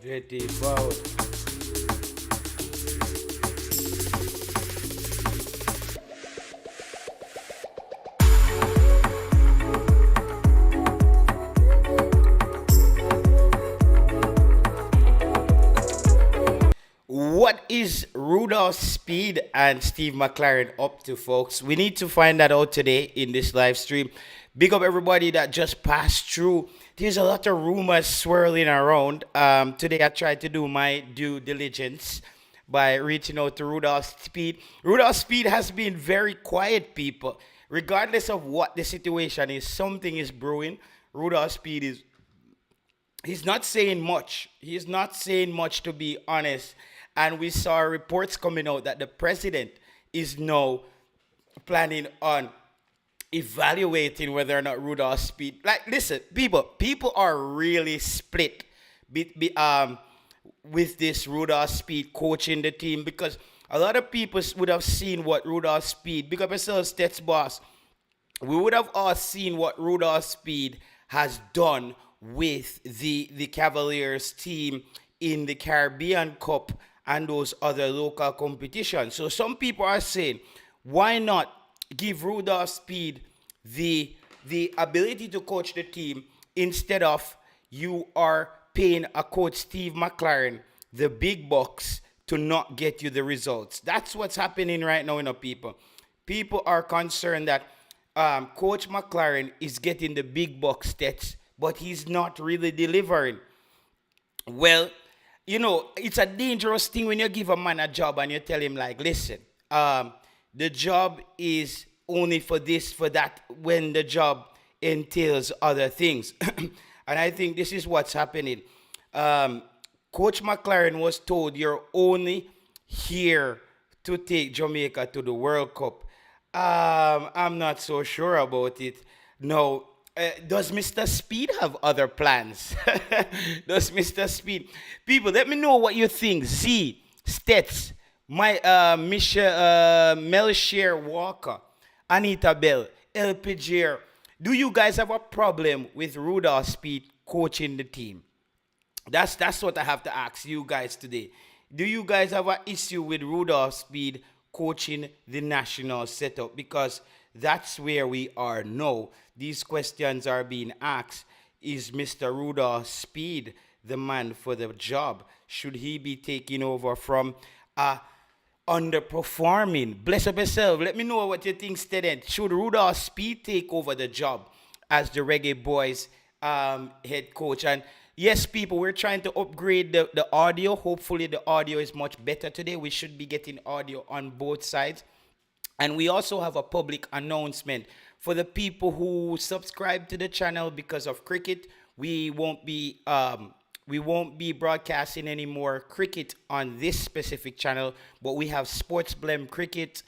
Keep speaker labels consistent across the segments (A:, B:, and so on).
A: JT Bow. What is Rudolph Speid and Steve McClaren up to, folks? We need to find that out today in this live stream. Big up everybody that just passed through. There's a lot of rumors swirling around. Today I tried to do my due diligence by reaching out to Rudolph Speid. Rudolph Speid has been very quiet, people. Regardless of what the situation is, something is brewing. Rudolph Speid is he's not saying much. He's not saying much, to be honest. And we saw reports coming out that the president is now planning on evaluating whether or not Rudolph Speid. Like, listen, people are really split with this Rudolph Speid coaching the team, because a lot of people would have seen what Rudolph Speid, big up yourself, Stats boss. We would have all seen what Rudolph Speid has done with the Cavaliers team in the Caribbean Cup and those other local competitions. So some people are saying, why not give Rudolph Speid the ability to coach the team instead of you are paying a coach Steve McClaren the big bucks to not get you the results. That's what's happening right now, people. People are concerned that Coach McClaren is getting the big bucks stats, but he's not really delivering. Well, it's a dangerous thing when you give a man a job and you tell him, like, listen, the job is only for this, for that, when the job entails other things. And I think this is what's happening. Coach McClaren was told, you're only here to take Jamaica to the World Cup. I'm not so sure about it. No. Does Mr. Speid have other plans? Does Mr. Speid? People, let me know what you think. Z, Stets, my Melchior Walker, Anita Bell, LPGR. Do you guys have a problem with Rudolph Speid coaching the team? That's what I have to ask you guys today. Do you guys have an issue with Rudolph Speid coaching the national setup? Because that's where we are now. These questions are being asked. Is Mr. Rudolph Speid the man for the job? Should he be taking over from underperforming? Bless up yourself. Let me know what you think, student. Should Rudolph Speid take over the job as the Reggae Boyz head coach? And yes, people, we're trying to upgrade the audio. Hopefully the audio is much better today. We should be getting audio on both sides. And we also have a public announcement for the people who subscribe to the channel. Because of cricket, we won't be broadcasting any more cricket on this specific channel, but we have SportsBlem cricket.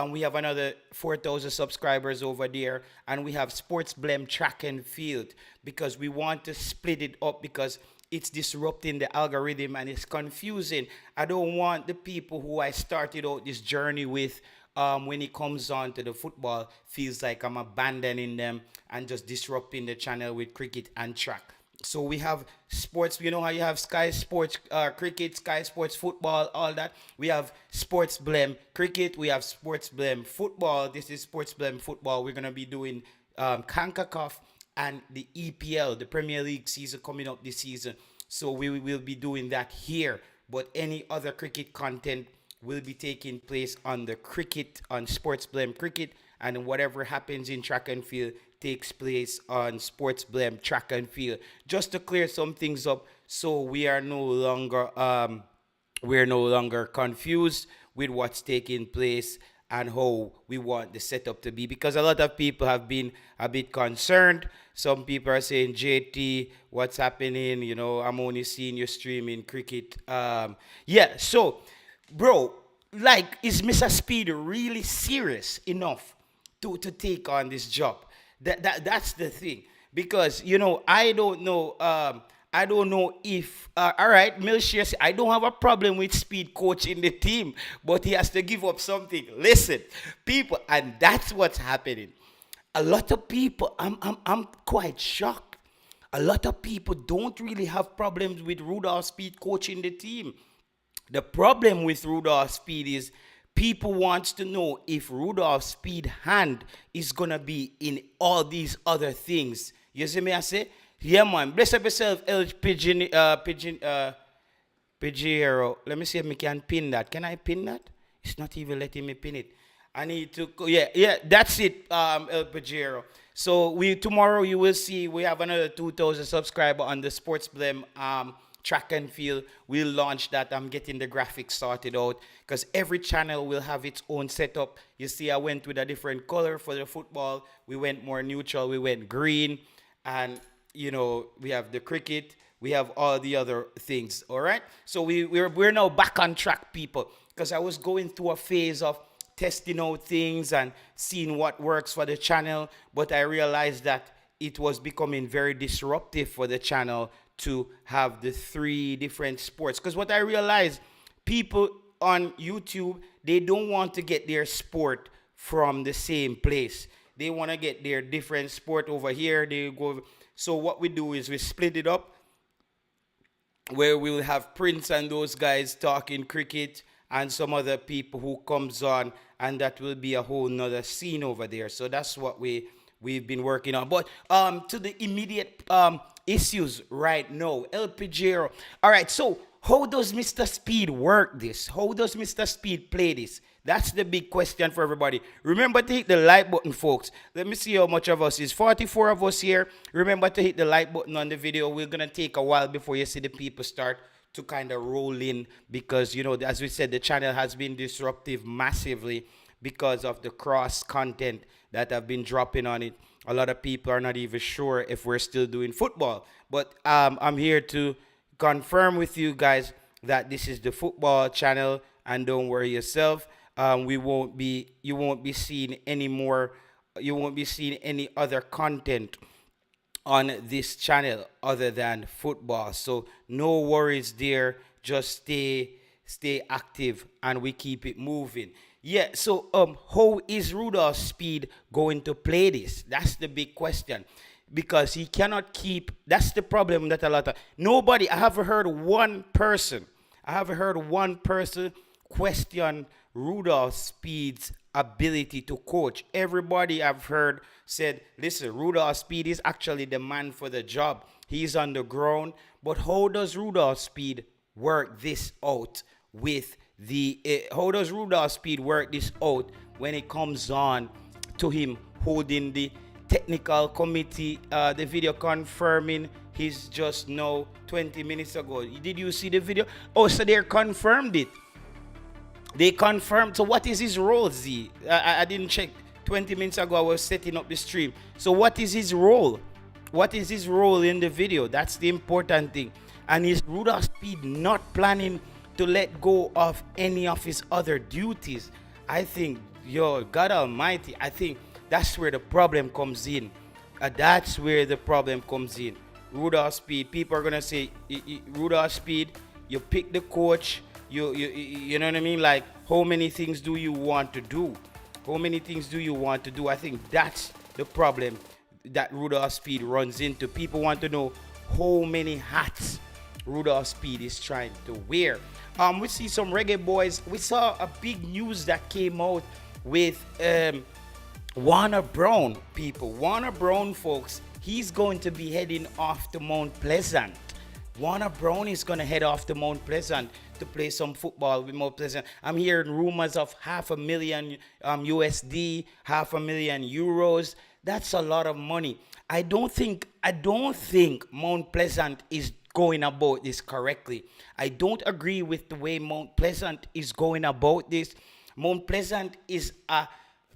A: We have another 4,000 subscribers over there, and we have SportsBlem track and field, because we want to split it up, because it's disrupting the algorithm and it's confusing. I don't want the people who I started out this journey with, when it comes on to the football, feels like I'm abandoning them and just disrupting the channel with cricket and track. So we have sports. You know how you have Sky Sports cricket, Sky Sports football, all that. We have SportsBlem cricket. We have SportsBlem football. This is SportsBlem football. We're going to be doing CONCACAF and the EPL, the Premier League season coming up this season. So we will be doing that here. But any other cricket content will be taking place on the cricket, on SportsBlem cricket, and whatever happens in track and field takes place on SportsBlem track and field. Just to clear some things up, so we are no longer confused with what's taking place and how we want the setup to be, because a lot of people have been a bit concerned. Some people are saying, JT, what's happening? I'm only seeing you streaming cricket. So bro, like, is Mr. Speid really serious enough to take on this job? That's the thing. Because, I don't know. I don't know if, all right, Milshire, I don't have a problem with Speid coaching the team, but he has to give up something. Listen, people, and that's what's happening. A lot of people, I'm quite shocked. a lot of people don't really have problems with Rudolph Speid coaching the team. The problem with Rudolph Speid is people wants to know if Rudolph Speid hand is gonna be in all these other things. You see me? I say, yeah, man. Bless up yourself, El Pidgeiro. Let me see if I can pin that. Can I pin that? It's not even letting me pin it. I need to go. Yeah, that's it, El Pajero. So tomorrow you will see we have another 2,000 subscriber on the SportsBlem track and field. We'll launch that. I'm getting the graphics sorted out because every channel will have its own setup. You see, I went with a different color for the football. We went more neutral. We went green, and we have the cricket. We have all the other things. All right. So we're now back on track, people, because I was going through a phase of testing out things and seeing what works for the channel, but I realized that it was becoming very disruptive for the channel to have the 3 different sports. Because what I realized, people on YouTube, they don't want to get their sport from the same place. They want to get their different sport over here. They go. So what we do is we split it up, where we'll have Prince and those guys talking cricket and some other people who comes on, and that will be a whole nother scene over there. So that's what we've been working on. But to the immediate issues right now, El Pajero. All right, so how does Mr. Speid work this? How does Mr. Speid play this? That's the big question for everybody. Remember to hit the like button, folks. Let me see how much of us is. 44 of us here. Remember to hit the like button on the video. We're going to take a while before you see the people start to kind of roll in, because as we said, the channel has been disruptive massively because of the cross content that have been dropping on it. A lot of people are not even sure if we're still doing football, but I'm here to confirm with you guys that this is the football channel, and don't worry yourself. You won't be seeing any more. You won't be seeing any other content on this channel other than football. So no worries there. Just stay active and we keep it moving. Yeah, so how is Rudolph Speid going to play this? That's the big question. Because he cannot keep, that's the problem that nobody, I haven't heard one person question Rudolph Speid's ability to coach. Everybody I've heard said, listen, Rudolph Speid is actually the man for the job. He's on the ground. But how does Rudolph Speid work this out how does Rudolph Speid work this out when it comes on to him holding the technical committee, the video confirming he's just now 20 minutes ago. Did you see the video? Oh, so they confirmed it. They confirmed. So what is his role, Z? I didn't check. 20 minutes ago, I was setting up the stream. So what is his role? What is his role in the video? That's the important thing. And is Rudolph Speid not planning to let go of any of his other duties? I think, God Almighty, I think that's where the problem comes in. That's where the problem comes in. Rudolph Speid. People are gonna say, Rudolph Speid, you pick the coach. You know what I mean? Like, how many things do you want to do? How many things do you want to do? I think that's the problem that Rudolph Speid runs into. People want to know how many hats Rudolph Speid is trying to wear. We see some Reggae Boyz. We saw a big news that came out with Warner Brown, people. Warner Brown, folks, he's going to be heading off to Mount Pleasant. Warner Brown is going to head off to Mount Pleasant to play some football with Mount Pleasant. I'm hearing rumors of $500,000 USD, €500,000. That's a lot of money. I don't think Mount Pleasant is going about this correctly. I don't agree with the way Mount Pleasant is going about this. Mount Pleasant is a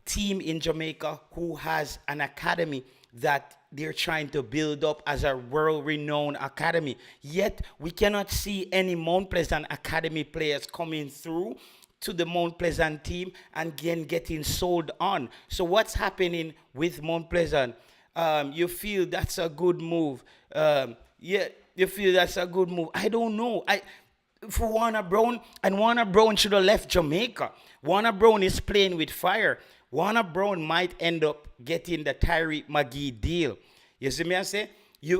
A: team in Jamaica who has an academy that they're trying to build up as a world-renowned academy. Yet, we cannot see any Mount Pleasant Academy players coming through to the Mount Pleasant team and then getting sold on. So what's happening with Mount Pleasant? You feel that's a good move. You feel that's a good move. I don't know. For Warner Brown, and Warner Brown should have left Jamaica. Warner Brown is playing with fire. Warner Brown might end up getting the Tyreek McGee deal. You see me I say?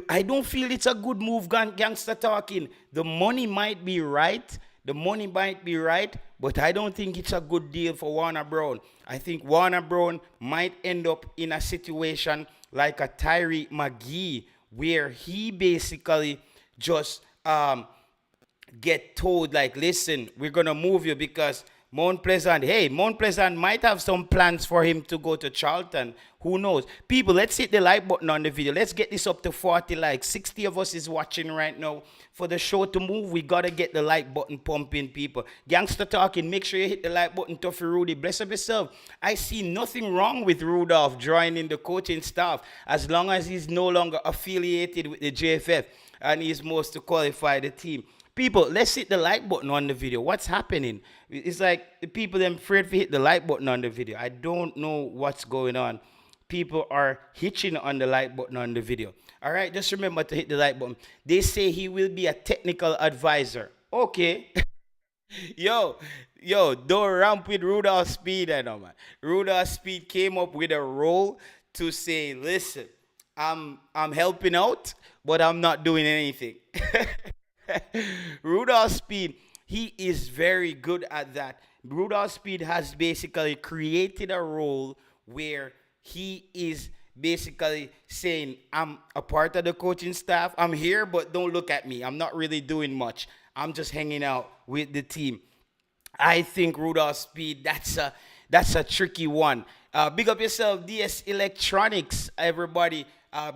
A: I don't feel it's a good move, gangster talking. The money might be right. The money might be right, but I don't think it's a good deal for Warner Brown. I think Warner Brown might end up in a situation like a Tyree McGee, where he basically just get told like, listen, we're gonna move you because Mount Pleasant might have some plans for him to go to Charlton. Who knows? People, let's hit the like button on the video. Let's get this up to 40 likes. 60 of us is watching right now. For the show to move, we gotta get the like button pumping, people. Gangster talking, make sure you hit the like button. Toughy Rudy, bless up yourself. I see nothing wrong with Rudolph joining the coaching staff as long as he's no longer affiliated with the JFF and he's most to qualify the team. People, let's hit the like button on the video. What's happening? It's like the people them afraid to hit the like button on the video. I don't know what's going on. People are hitching on the like button on the video. All right, just remember to hit the like button. They say he will be a technical advisor. Okay. yo, don't ramp with Rudolph Speid, I know, man. Rudolph Speid came up with a role to say, listen, I'm helping out, but I'm not doing anything. Rudolph Speid, he is very good at that. Rudolph Speid has basically created a role where he is basically saying, I'm a part of the coaching staff. I'm here, but don't look at me. I'm not really doing much. I'm just hanging out with the team. I think Rudolph Speid, that's a tricky one. Big up yourself, DS Electronics, everybody.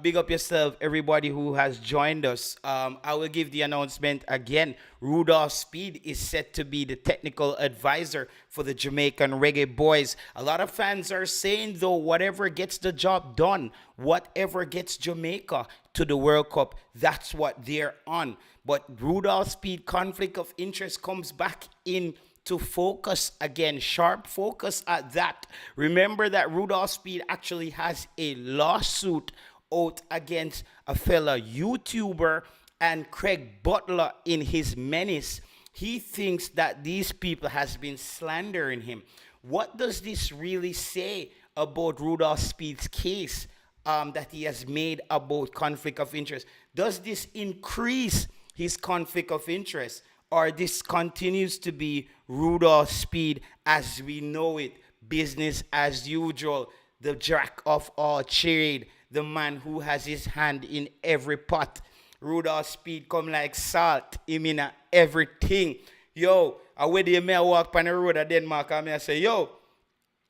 A: Big up yourself, everybody who has joined us. I will give the announcement again. Rudolph Speid is set to be the technical advisor for the Jamaican Reggae Boyz. A lot of fans are saying, though, whatever gets the job done, whatever gets Jamaica to the World Cup, that's what they're on. But Rudolph Speid conflict of interest comes back in to focus again, sharp focus at that. Remember that Rudolph Speid actually has a lawsuit out against a fella YouTuber and Craig Butler in his menace. He thinks that these people has been slandering him. What does this really say about Rudolph Speid's case that he has made about conflict of interest? Does this increase his conflict of interest, or this continues to be Rudolph Speid as we know it, business as usual, the jack of all trade, the man who has his hand in every pot? Rudolph Speid come like salt, he mean everything. Yo, I where the may walk on the road at Denmark and I say, yo,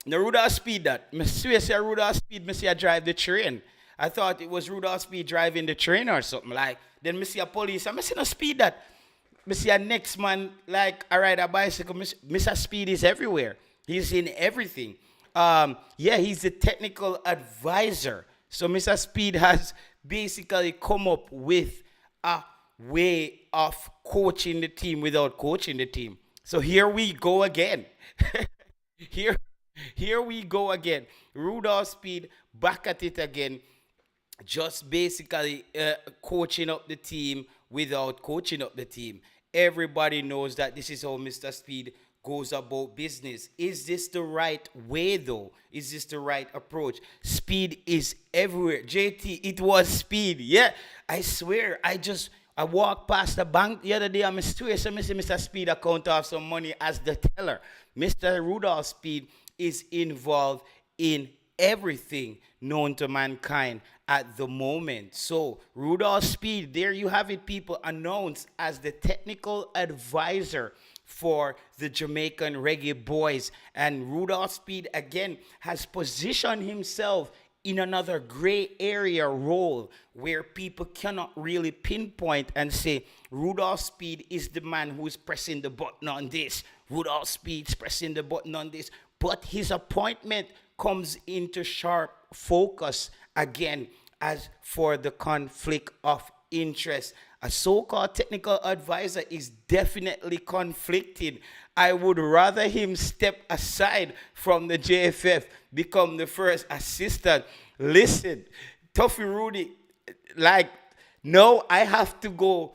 A: the Rudolph Speid that. I swear say Rudolph Speid, I see I drive the train. I thought it was Rudolph Speid driving the train or something like. Then I see a police, I see no Speid that. I see a next man like I ride a bicycle. Mr. Speid is everywhere. He's in everything. Yeah, he's the technical advisor. So Mr. Speid has basically come up with a way of coaching the team without coaching the team. So here we go again. here we go again. Rudolph Speid back at it again. Just basically coaching up the team without coaching up the team. Everybody knows that this is how Mr. Speid goes about business. Is this the right way, though? Is this the right approach? Speid is everywhere. JT, it was Speid. Yeah, I swear. I walked past the bank the other day. I'm swear, so Mr. Speid account have some money as the teller. Mr. Rudolph Speid is involved in everything known to mankind at the moment. So Rudolph Speid, there you have it, people, announced as the technical advisor for the Jamaican Reggae Boyz. And Rudolph Speid again has positioned himself in another gray area role where people cannot really pinpoint and say Rudolph Speid is the man who's pressing the button on this. Rudolph Speid's pressing the button on this. But his appointment comes into sharp focus again as for the conflict of interest. A so-called technical advisor is definitely conflicted. I would rather him step aside from the JFF, become the first assistant. Listen, Toughy Rudy, like, no, I have to go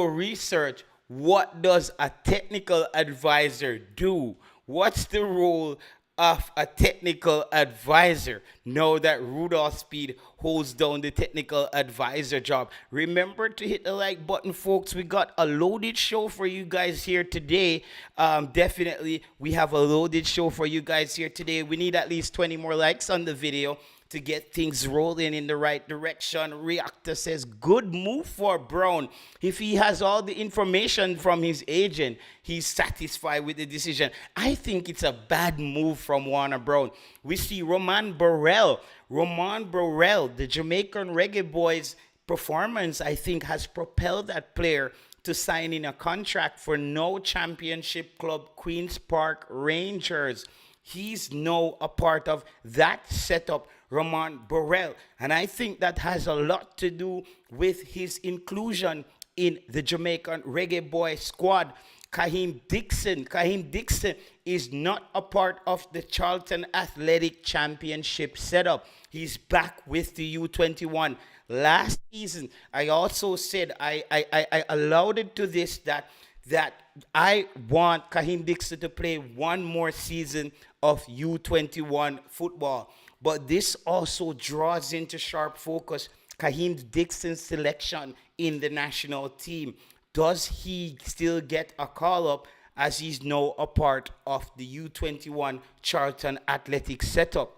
A: research what does a technical advisor do? What's the role of a technical advisor. Know that Rudolph Speid holds down the technical advisor job. Remember to hit the like button, folks. We got a loaded show for you guys here today. Definitely, we have a loaded show for you guys here today. We need at least 20 more likes on the video to get things rolling in the right direction. Reactor says, good move for Brown. If he has all the information from his agent, he's satisfied with the decision. I think it's a bad move from Warner Brown. We see Roman Burrell, the Jamaican Reggae Boyz performance, I think, has propelled that player to sign in a contract for no championship club, Queen's Park Rangers. He's now a part of that setup, Roman Burrell. And I think that has a lot to do with his inclusion in the Jamaican Reggae Boyz squad. Kaheem Dixon is not a part of the Charlton Athletic Championship setup. He's back with the U21. Last season, I also said, I alluded to this, that I want Kaheem Dixon to play one more season of U21 football. But this also draws into sharp focus Kaheem Dixon's selection in the national team. Does he still get a call-up as he's now a part of the U21 Charlton Athletic setup?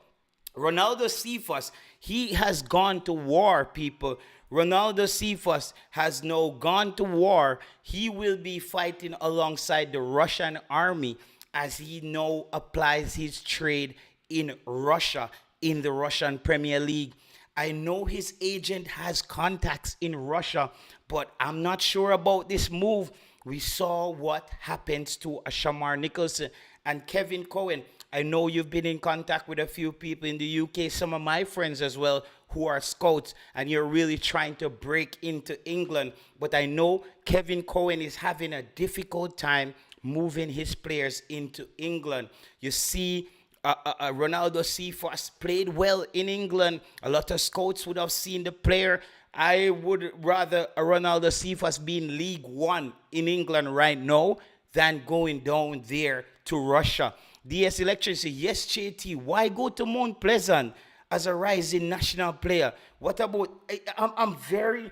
A: Ronaldo Cephas, he has gone to war, people. Ronaldo Cephas has now gone to war. He will be fighting alongside the Russian army as he now applies his trade in Russia, in the Russian Premier League. I know his agent has contacts in Russia, but I'm not sure about this move. We saw what happens to Shamar Nicholson and Kevin Cohen. I know you've been in contact with a few people in the UK, some of my friends as well, who are scouts, and you're really trying to break into England. But I know Kevin Cohen is having a difficult time moving his players into England. You see, Ronaldo Cephas played well in England. A lot of scouts would have seen the player. I would rather Ronaldo Cephas be in League One in England right now than going down there to Russia. DS Electricity, yes, JT, why go to Mount Pleasant as a rising national player? What about, I'm very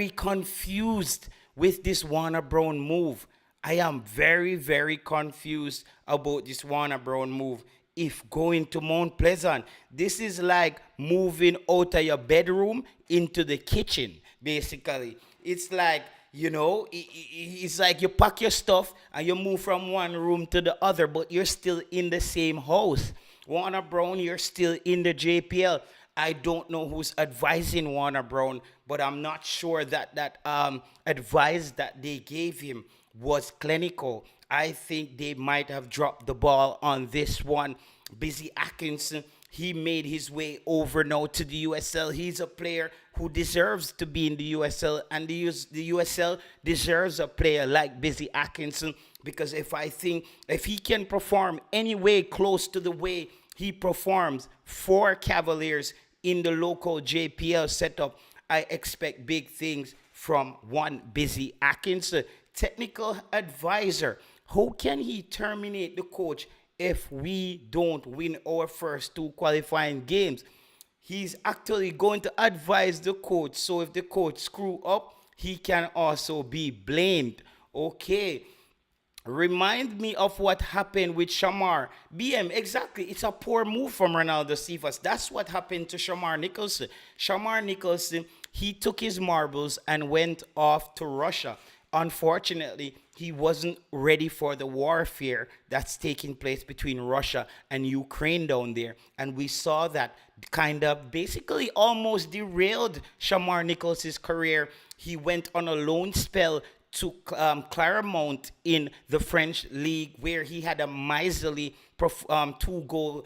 A: confused with this Warner Brown move. I am very, very confused about this Warner Brown move. If going to Mount Pleasant, this is like moving out of your bedroom into the kitchen, basically. It's like, it's like you pack your stuff and you move from one room to the other, but you're still in the same house. Warner Brown, you're still in the JPL. I don't know who's advising Warner Brown, but I'm not sure that advice that they gave him was clinical. I think they might have dropped the ball on this one. Busy Atkinson, he made his way over now to the USL. He's a player who deserves to be in the USL, and the USL deserves a player like Busy Atkinson, because if he can perform any way close to the way he performs for Cavaliers in the local JPL setup, I expect big things from one Busy Atkinson. Technical advisor. How can he terminate the coach if we don't win our first two qualifying games? He's actually going to advise the coach. So if the coach screw up, he can also be blamed. Okay. Remind me of what happened with Shamar. BM, exactly. It's a poor move from Ronaldo Cephas. That's what happened to Shamar Nicholson. Shamar Nicholson, he took his marbles and went off to Russia. Unfortunately, he wasn't ready for the warfare that's taking place between Russia and Ukraine down there. And we saw that kind of basically almost derailed Shamar Nichols's career. He went on a loan spell to Claremont in the French league, where he had a miserly 2-goal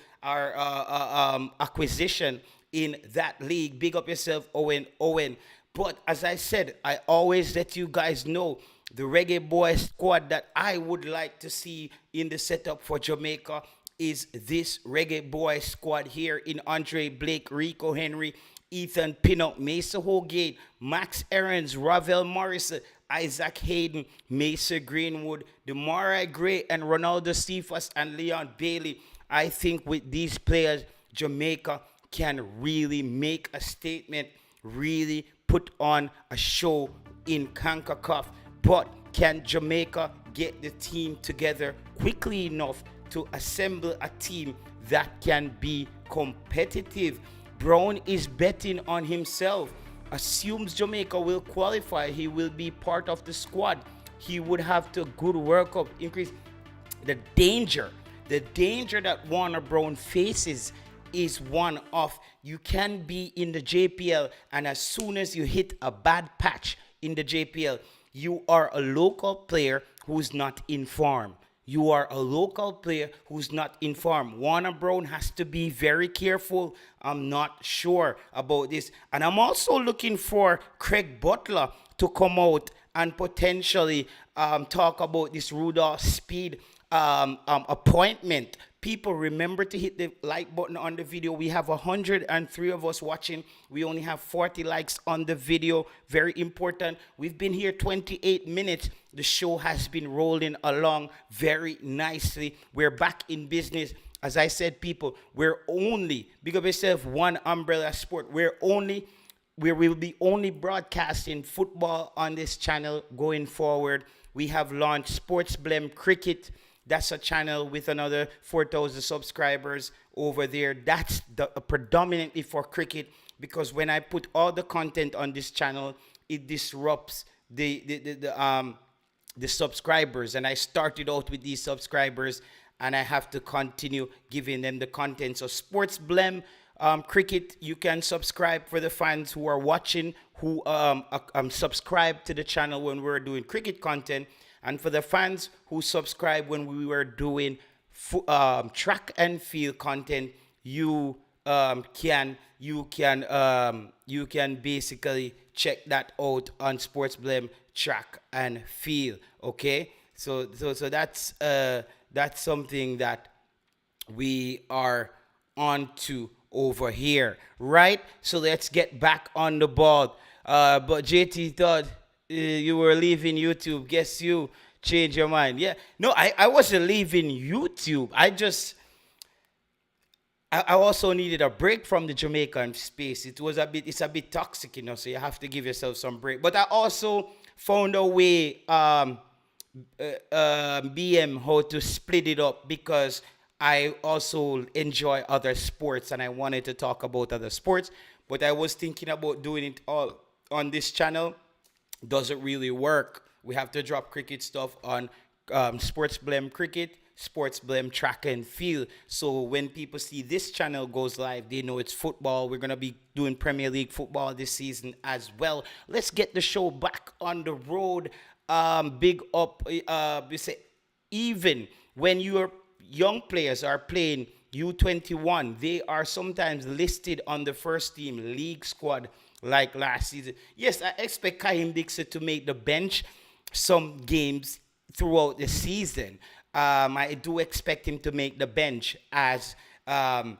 A: acquisition in that league. Big up yourself, Owen. But as I said, I always let you guys know the Reggae Boyz squad that I would like to see in the setup for Jamaica is this Reggae Boyz squad here in Andre Blake, Rico Henry, Ethan Pinnock, Mesa Holgate, Max Aarons, Ravel Morris, Isaac Hayden, Mason Greenwood, Demarai Gray, and Ronaldo Cephas and Leon Bailey. I think with these players, Jamaica can really make a statement, really put on a show in CONCACAF. But can Jamaica get the team together quickly enough to assemble a team that can be competitive? Brown is betting on himself. Assumes Jamaica will qualify. He will be part of the squad. He would have to good workup, increase the danger. The danger that Warner Brown faces is one of you can be in the JPL, and as soon as you hit a bad patch in the JPL, you are a local player who's not informed. You are a local player who's not informed. Warner Brown has to be very careful. I'm not sure about this. And I'm also looking for Craig Butler to come out and potentially talk about this Rudolph Speid appointment. People, remember to hit the like button on the video. We have 103 of us watching. We only have 40 likes on the video. Very important. We've been here 28 minutes. The show has been rolling along very nicely. We're back in business. As I said, people, we're only, big up yourself, one umbrella sport. We will be only broadcasting football on this channel going forward. We have launched SportsBlem Cricket. That's a channel with another 4,000 subscribers over there. That's predominantly for cricket, because when I put all the content on this channel, it disrupts the subscribers. And I started out with these subscribers, and I have to continue giving them the content. So SportsBlem Cricket, you can subscribe for the fans who are watching, who subscribe to the channel when we're doing cricket content. And for the fans who subscribe when we were doing track and field content, you can basically check that out on SportsBlem track and field. Okay, so that's something that we are on to over here, right? So let's get back on the ball. But JT thought you were leaving YouTube. Guess you changed your mind. Yeah. No, I wasn't leaving YouTube. I also needed a break from the Jamaican space. It's a bit toxic, so you have to give yourself some break. But I also found a way, BM, how to split it up, because I also enjoy other sports and I wanted to talk about other sports. But I was thinking about doing it all on this channel. Doesn't really work. We have to drop cricket stuff on SportsBlem Cricket, SportsBlem Track and Field. So when people see this channel goes live, they know it's football. We're going to be doing Premier League football this season as well. Let's get the show back on the road. Big up. We say, even when your young players are playing U21, they are sometimes listed on the first team league squad, like last season. Yes, I expect Kahim Dixon to make the bench some games throughout the season. I do expect him to make the bench as the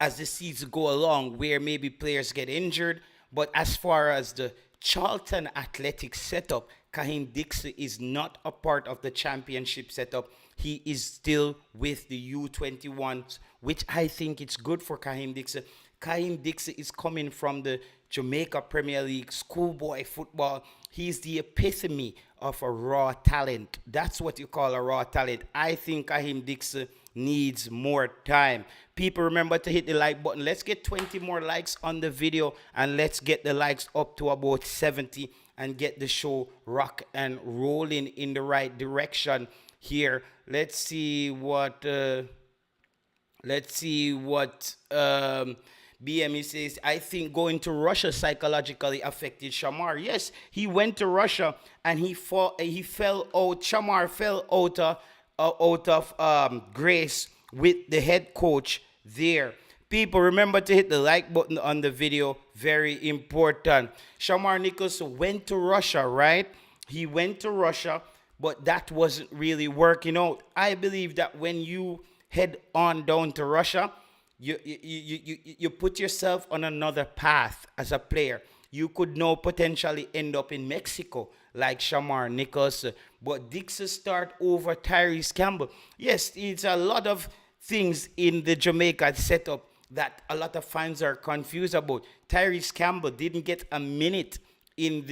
A: season go along, where maybe players get injured. But as far as the Charlton Athletic setup, Kahim Dixon is not a part of the championship setup. He is still with the U21s, which I think it's good for Kahim Dixon. Kahim Dixon is coming from the Jamaica Premier League schoolboy football. He's the epitome of a raw talent. That's what you call a raw talent. I think Kahim Dixon needs more time. People, remember to hit the like button. Let's get 20 more likes on the video, and let's get the likes up to about 70 and get the show rock and rolling in the right direction here. Let's see what BME says. I think going to Russia psychologically affected Shamar. Yes, he went to Russia and he fell out. Shamar fell out of grace with the head coach there. People, remember to hit the like button on the video. Very important. Shamar Nicholson went to Russia, right? He went to Russia, but that wasn't really working out. I believe that when you head on down to Russia, you put yourself on another path as a player. you could now potentially end up in Mexico like Shamar Nicholson. But Dixon start over Tyrese Campbell. Yes, it's a lot of things in the Jamaica setup that a lot of fans are confused about. Tyrese Campbell didn't get a minute in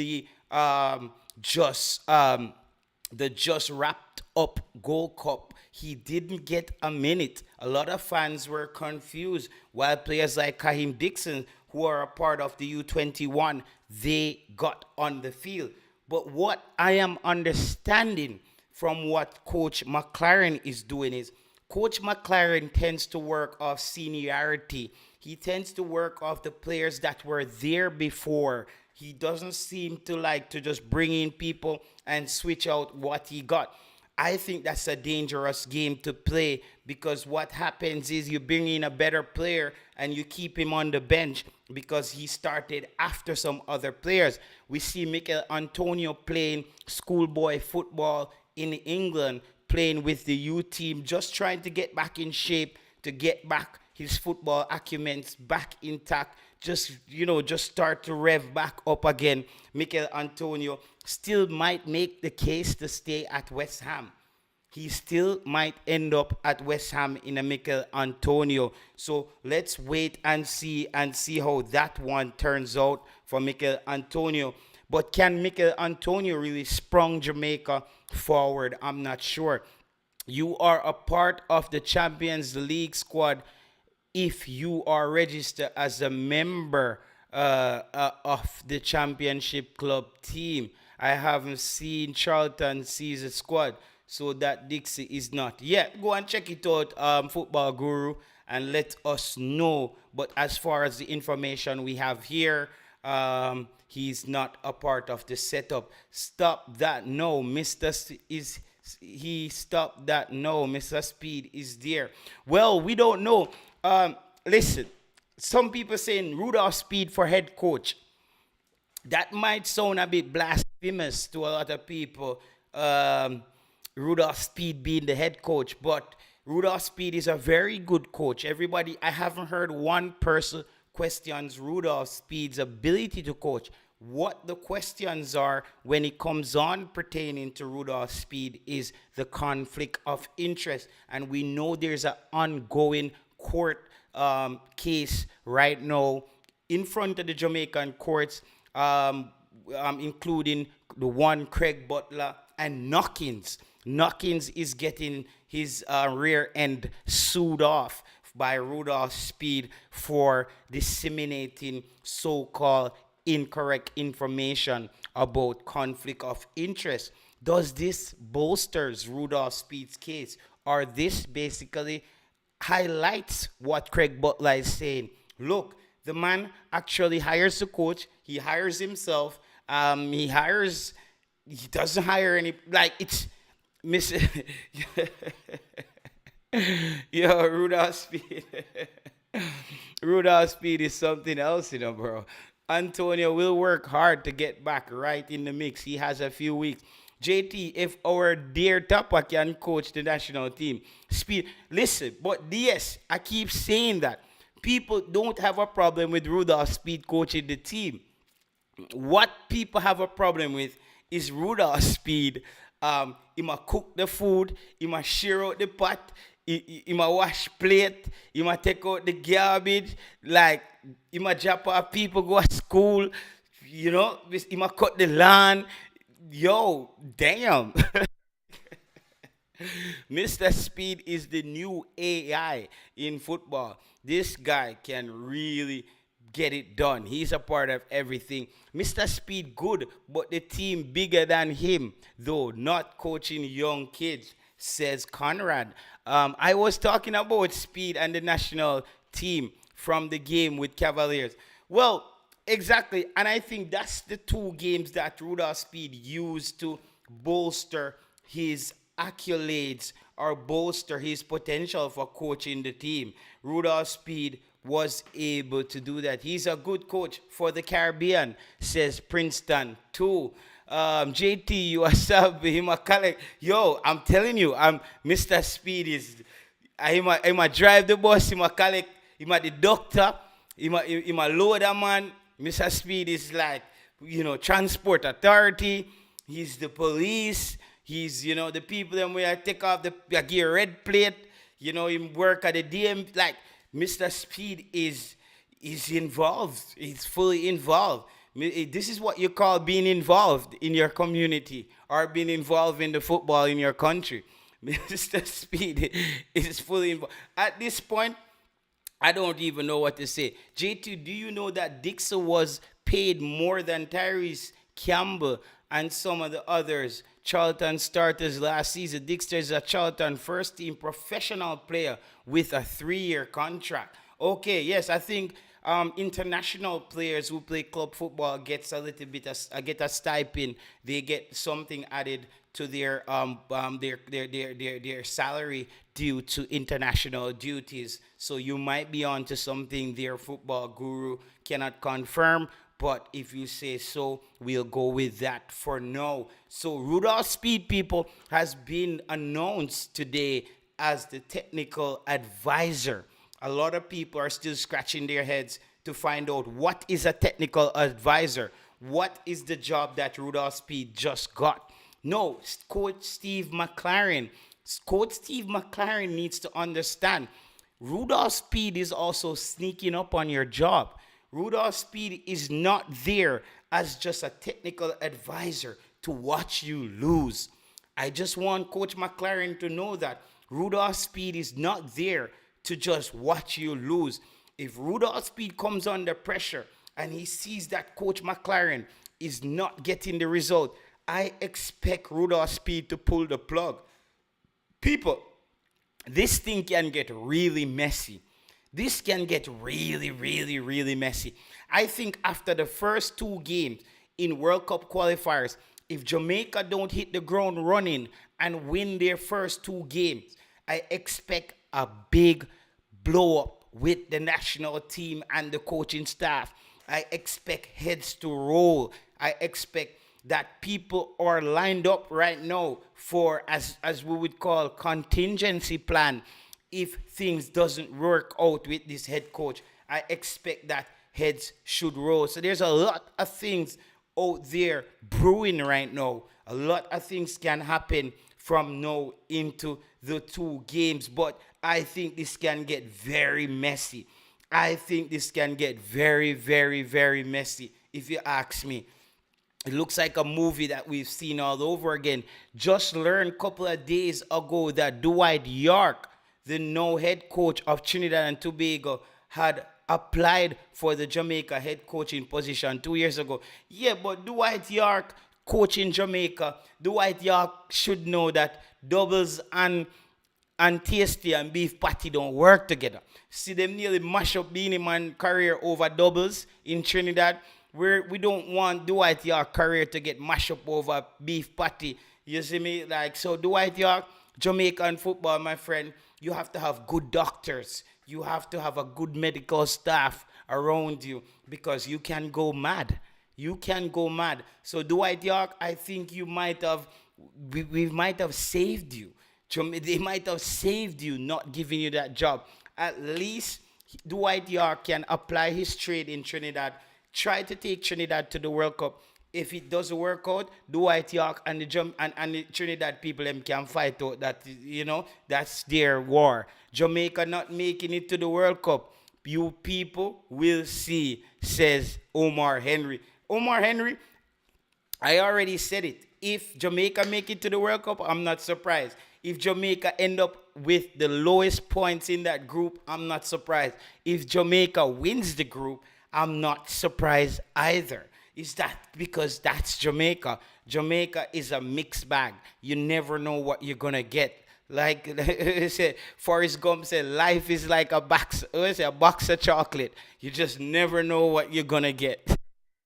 A: just the just wrapped up Gold Cup. He didn't get a minute. A lot of fans were confused, while players like Kaheem Dixon, who are a part of the U21, they got on the field. But what I am understanding from what Coach McClaren is doing is Coach McClaren tends to work off seniority. He tends to work off the players that were there before. He doesn't seem to like to just bring in people and switch out what he got. I think that's a dangerous game to play, because what happens is you bring in a better player and you keep him on the bench because he started after some other players. We see Mikel Antonio playing schoolboy football in England, playing with the U team, just trying to get back in shape, to get back his football acumen back intact, just start to rev back up again. Mikel Antonio still might make the case to stay at West Ham. He still might end up at West Ham in a Mikel Antonio. So let's wait and see how that one turns out for Mikel Antonio. But can Mikel Antonio really sprung Jamaica forward? I'm not sure. You are a part of the Champions League squad if you are registered as a member of the Championship Club team. I haven't seen Charlton Caesar squad, so that Dixie is not. Yeah, go and check it out, Football Guru, and let us know. But as far as the information we have here, he's not a part of the setup. Stop that. No, he stopped that. No, Mr. Speid is there. Well, we don't know. Listen, some people saying Rudolph Speid for head coach. That might sound a bit blasphemous to a lot of people. Rudolph Speid being the head coach, but Rudolph Speid is a very good coach. I haven't heard one person questions Rudolph Speid's ability to coach. What the questions are when it comes on pertaining to Rudolph Speid is the conflict of interest. And we know there's an ongoing court case right now in front of the Jamaican courts, including the one Craig Butler and Knockins. Knockins is getting his rear end sued off by Rudolph Speid for disseminating so-called incorrect information about conflict of interest. Does this bolsters Rudolph Speid's case, or this basically highlights what Craig Butler is saying? Look, the man actually hires the coach. He hires himself. He doesn't hire any, like, it's Miss Yo, Rudolph Speid. Rudolph Speid is something else, bro. Antonio will work hard to get back right in the mix. He has a few weeks. JT, if our dear Tapa can coach the national team, Speid, listen, but yes, I keep saying that. People don't have a problem with Rudolph Speid coaching the team. What people have a problem with is Rudolph Speid. He might cook the food, he might share out the pot, he might wash plate, he might take out the garbage, like, he might drop off people go to school, he might cut the lawn. Yo, damn. Mr. Speid is the new AI in football. This guy can really get it done. He's a part of everything. Mr. Speid good, but the team bigger than him, though not coaching young kids, says Conrad. I was talking about Speid and the national team from the game with Cavaliers. Well, exactly, and I think that's the two games that Rudolph Speid used to bolster his accolades or bolster his potential for coaching the team. Rudolph Speid was able to do that. He's a good coach for the Caribbean, says Princeton too. JT, you are sub him a collect. Yo, I'm telling you, Mr. Speid is him a drive the bus, him a collect, him a the doctor, him a loader man. Mr. Speid is like, transport authority. He's the police. He's, the people them where I take off the gear red plate. Him work at the DM. Like, Mr. Speid is involved. He's fully involved. This is what you call being involved in your community or being involved in the football in your country. Mr. Speid is fully involved. At this point, I don't even know what to say. J2, do you know that Dixon was paid more than Tyrese Campbell and some of the others, Charlton starters last season? Dixon is a Charlton first team professional player with a 3-year contract. Okay, yes, I think international players who play club football gets a little bit get a stipend. They get something added to their salary due to international duties. So you might be onto something their football guru cannot confirm. But if you say so, we'll go with that for now. So Rudolph Speid, people, has been announced today as the technical advisor. A lot of people are still scratching their heads to find out what is a technical advisor. What is the job that Rudolph Speid just got? No, Coach Steve McClaren. Coach Steve McClaren needs to understand Rudolph Speid is also sneaking up on your job. Rudolph Speid is not there as just a technical advisor to watch you lose. I just want Coach McClaren to know that Rudolph Speid is not there to just watch you lose. If Rudolph Speid comes under pressure and he sees that Coach McClaren is not getting the result, I expect Rudolph Speid to pull the plug. People, this thing can get really messy. This can get really, really, really messy. I think after the first 2 games in World Cup qualifiers, if Jamaica don't hit the ground running and win their first 2 games, I expect a big blow up with the national team and the coaching staff. I expect heads to roll. I expect that people are lined up right now for, as we would call, contingency plan. If things doesn't work out with this head coach, I expect that heads should roll. So there's a lot of things out there brewing right now. A lot of things can happen from now into the 2 games, but I think this can get very messy. I think this can get very, very, very messy, if you ask me. It looks like a movie that we've seen all over again. Just learned a couple of days ago that Dwight York, the now head coach of Trinidad and Tobago, had applied for the Jamaica head coaching position 2 years ago. Yeah, but Dwight York coaching Jamaica, Dwight York should know that doubles and tasty and beef patty don't work together. See them nearly mash up Beanie Man career over doubles in Trinidad. We don't want Dwight York career to get mashed up over beef patty. You see me? Like, so Dwight York, Jamaican football, my friend, you have to have good doctors. You have to have a good medical staff around you because you can go mad. You can go mad. So Dwight York, I think we might have saved you. They might have saved you not giving you that job. At least Dwight York can apply his trade in Trinidad. Try to take Trinidad to the World Cup. If it doesn't work out, Dwight York and the Trinidad people them can fight out that, that's their war. Jamaica not making it to the World Cup. You people will see, says Omar Henry. Omar Henry, I already said it. If Jamaica make it to the World Cup, I'm not surprised. If Jamaica end up with the lowest points in that group, I'm not surprised. If Jamaica wins the group, I'm not surprised either. Is that because that's Jamaica? Jamaica is a mixed bag. You never know what you're going to get. Like Forrest Gump said, life is like a box of chocolate. You just never know what you're going to get.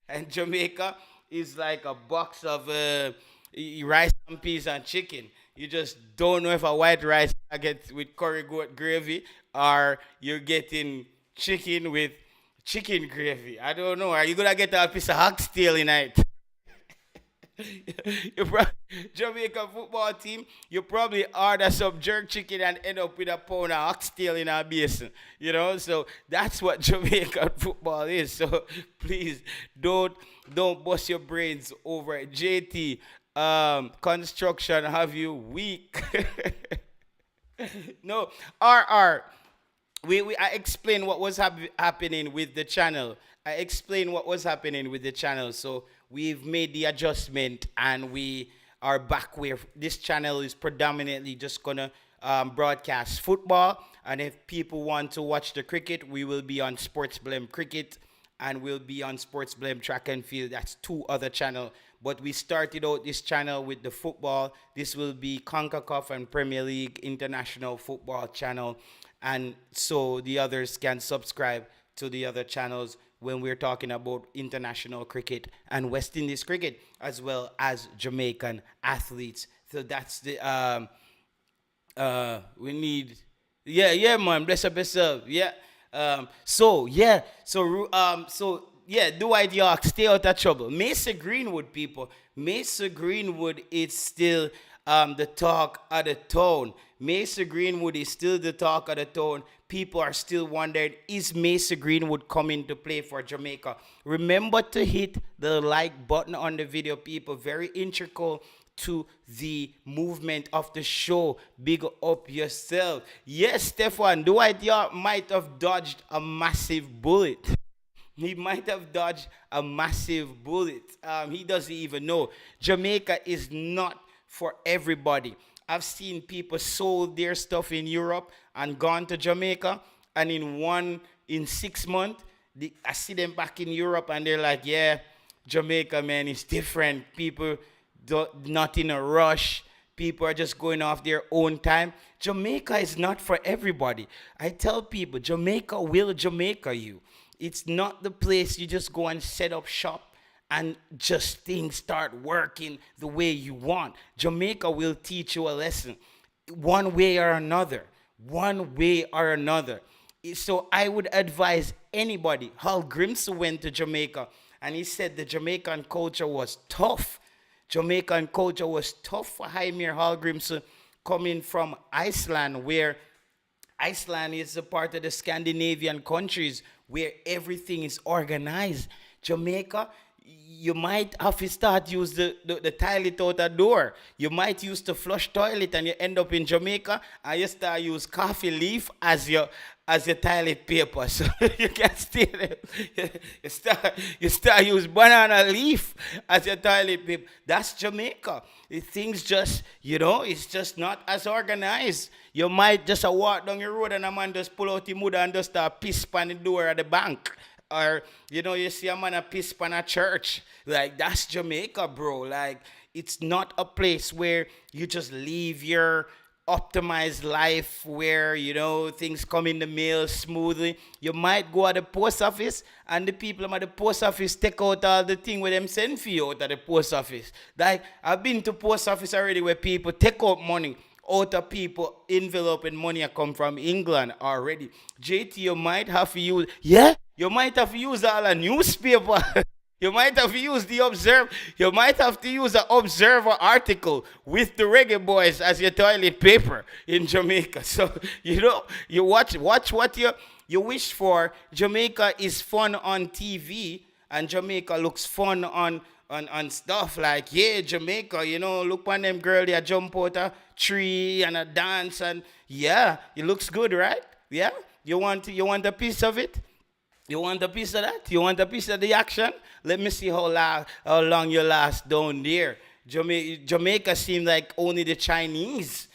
A: And Jamaica is like a box of rice and peas and chicken. You just don't know if a white rice I get with curry goat gravy or you're getting chicken with chicken gravy. I don't know. Are you going to get a piece of oxtail tonight? Jamaican football team, you probably order some jerk chicken and end up with a pound of oxtail in a basin. So that's what Jamaican football is. So please don't bust your brains over it. JT, construction have you weak. No, RR. I explained what was happening with the channel. I explained what was happening with the channel. So we've made the adjustment and we are back where this channel is predominantly just gonna broadcast football. And if people want to watch the cricket, we will be on SportsBlem Cricket and we'll be on SportsBlem Track and Field. That's two other channels. But we started out this channel with the football. This will be CONCACAF and Premier League International Football channel. And so the others can subscribe to the other channels when we're talking about international cricket and West Indies cricket, as well as Jamaican athletes. So that's the we need. Yeah, man. Bless up yourself. Yeah. So Dwight York, stay out of trouble. Mesa Greenwood, people. Mesa Greenwood is still the talk of the town. Mesa Greenwood is still the talk of the town. People are still wondering, is Mesa Greenwood coming to play for Jamaica? Remember to hit the like button on the video, people. Very integral to the movement of the show. Big up yourself. Yes, Stefan, Dwight York might have dodged a massive bullet. He might have dodged a massive bullet. He doesn't even know. Jamaica is not for everybody. I've seen people sold their stuff in Europe and gone to Jamaica, and in 6 months, I see them back in Europe and they're like, yeah, Jamaica, man, is different. People not in a rush. People are just going off their own time. Jamaica is not for everybody. I tell people, Jamaica will Jamaica you. It's not the place you just go and set up shop and just things start working the way you want. Jamaica will teach you a lesson one way or another. One way or another. So I would advise anybody. Hal Grimson went to Jamaica and he said the Jamaican culture was tough. Jamaican culture was tough for Jaime Hal Grimson coming from Iceland, where Iceland is a part of the Scandinavian countries where everything is organized. Jamaica, you might have to start use the toilet out the door. You might use the flush toilet and you end up in Jamaica and you start use coffee leaf as your toilet paper. So you can stay there. You start use banana leaf as your toilet paper. That's Jamaica. Things just, it's just not as organized. You might just walk down your road and a man just pull out the mud and just start piss on the door at the bank. Or, you see a man a piss on a church. Like, that's Jamaica, bro. Like, it's not a place where you just live your optimized life where, things come in the mail smoothly. You might go at the post office and the people at the post office take out all the thing where them send for you out at the post office. Like, I've been to post office already where people take out money out of people envelope and money come from England already. JT, you might have to use, you might have to use all a newspaper. You might have to use the Observer. You might have to use an Observer article with the Reggae Boyz as your toilet paper in Jamaica. So, you watch what you wish for. Jamaica is fun on TV, and Jamaica looks fun on stuff like, Jamaica, look on them girl, they jump out a tree and a dance, and it looks good, right? Yeah? You want a piece of it? You want a piece of that? You want a piece of the action? Let me see how long you last down there. Jamaica seems like only the Chinese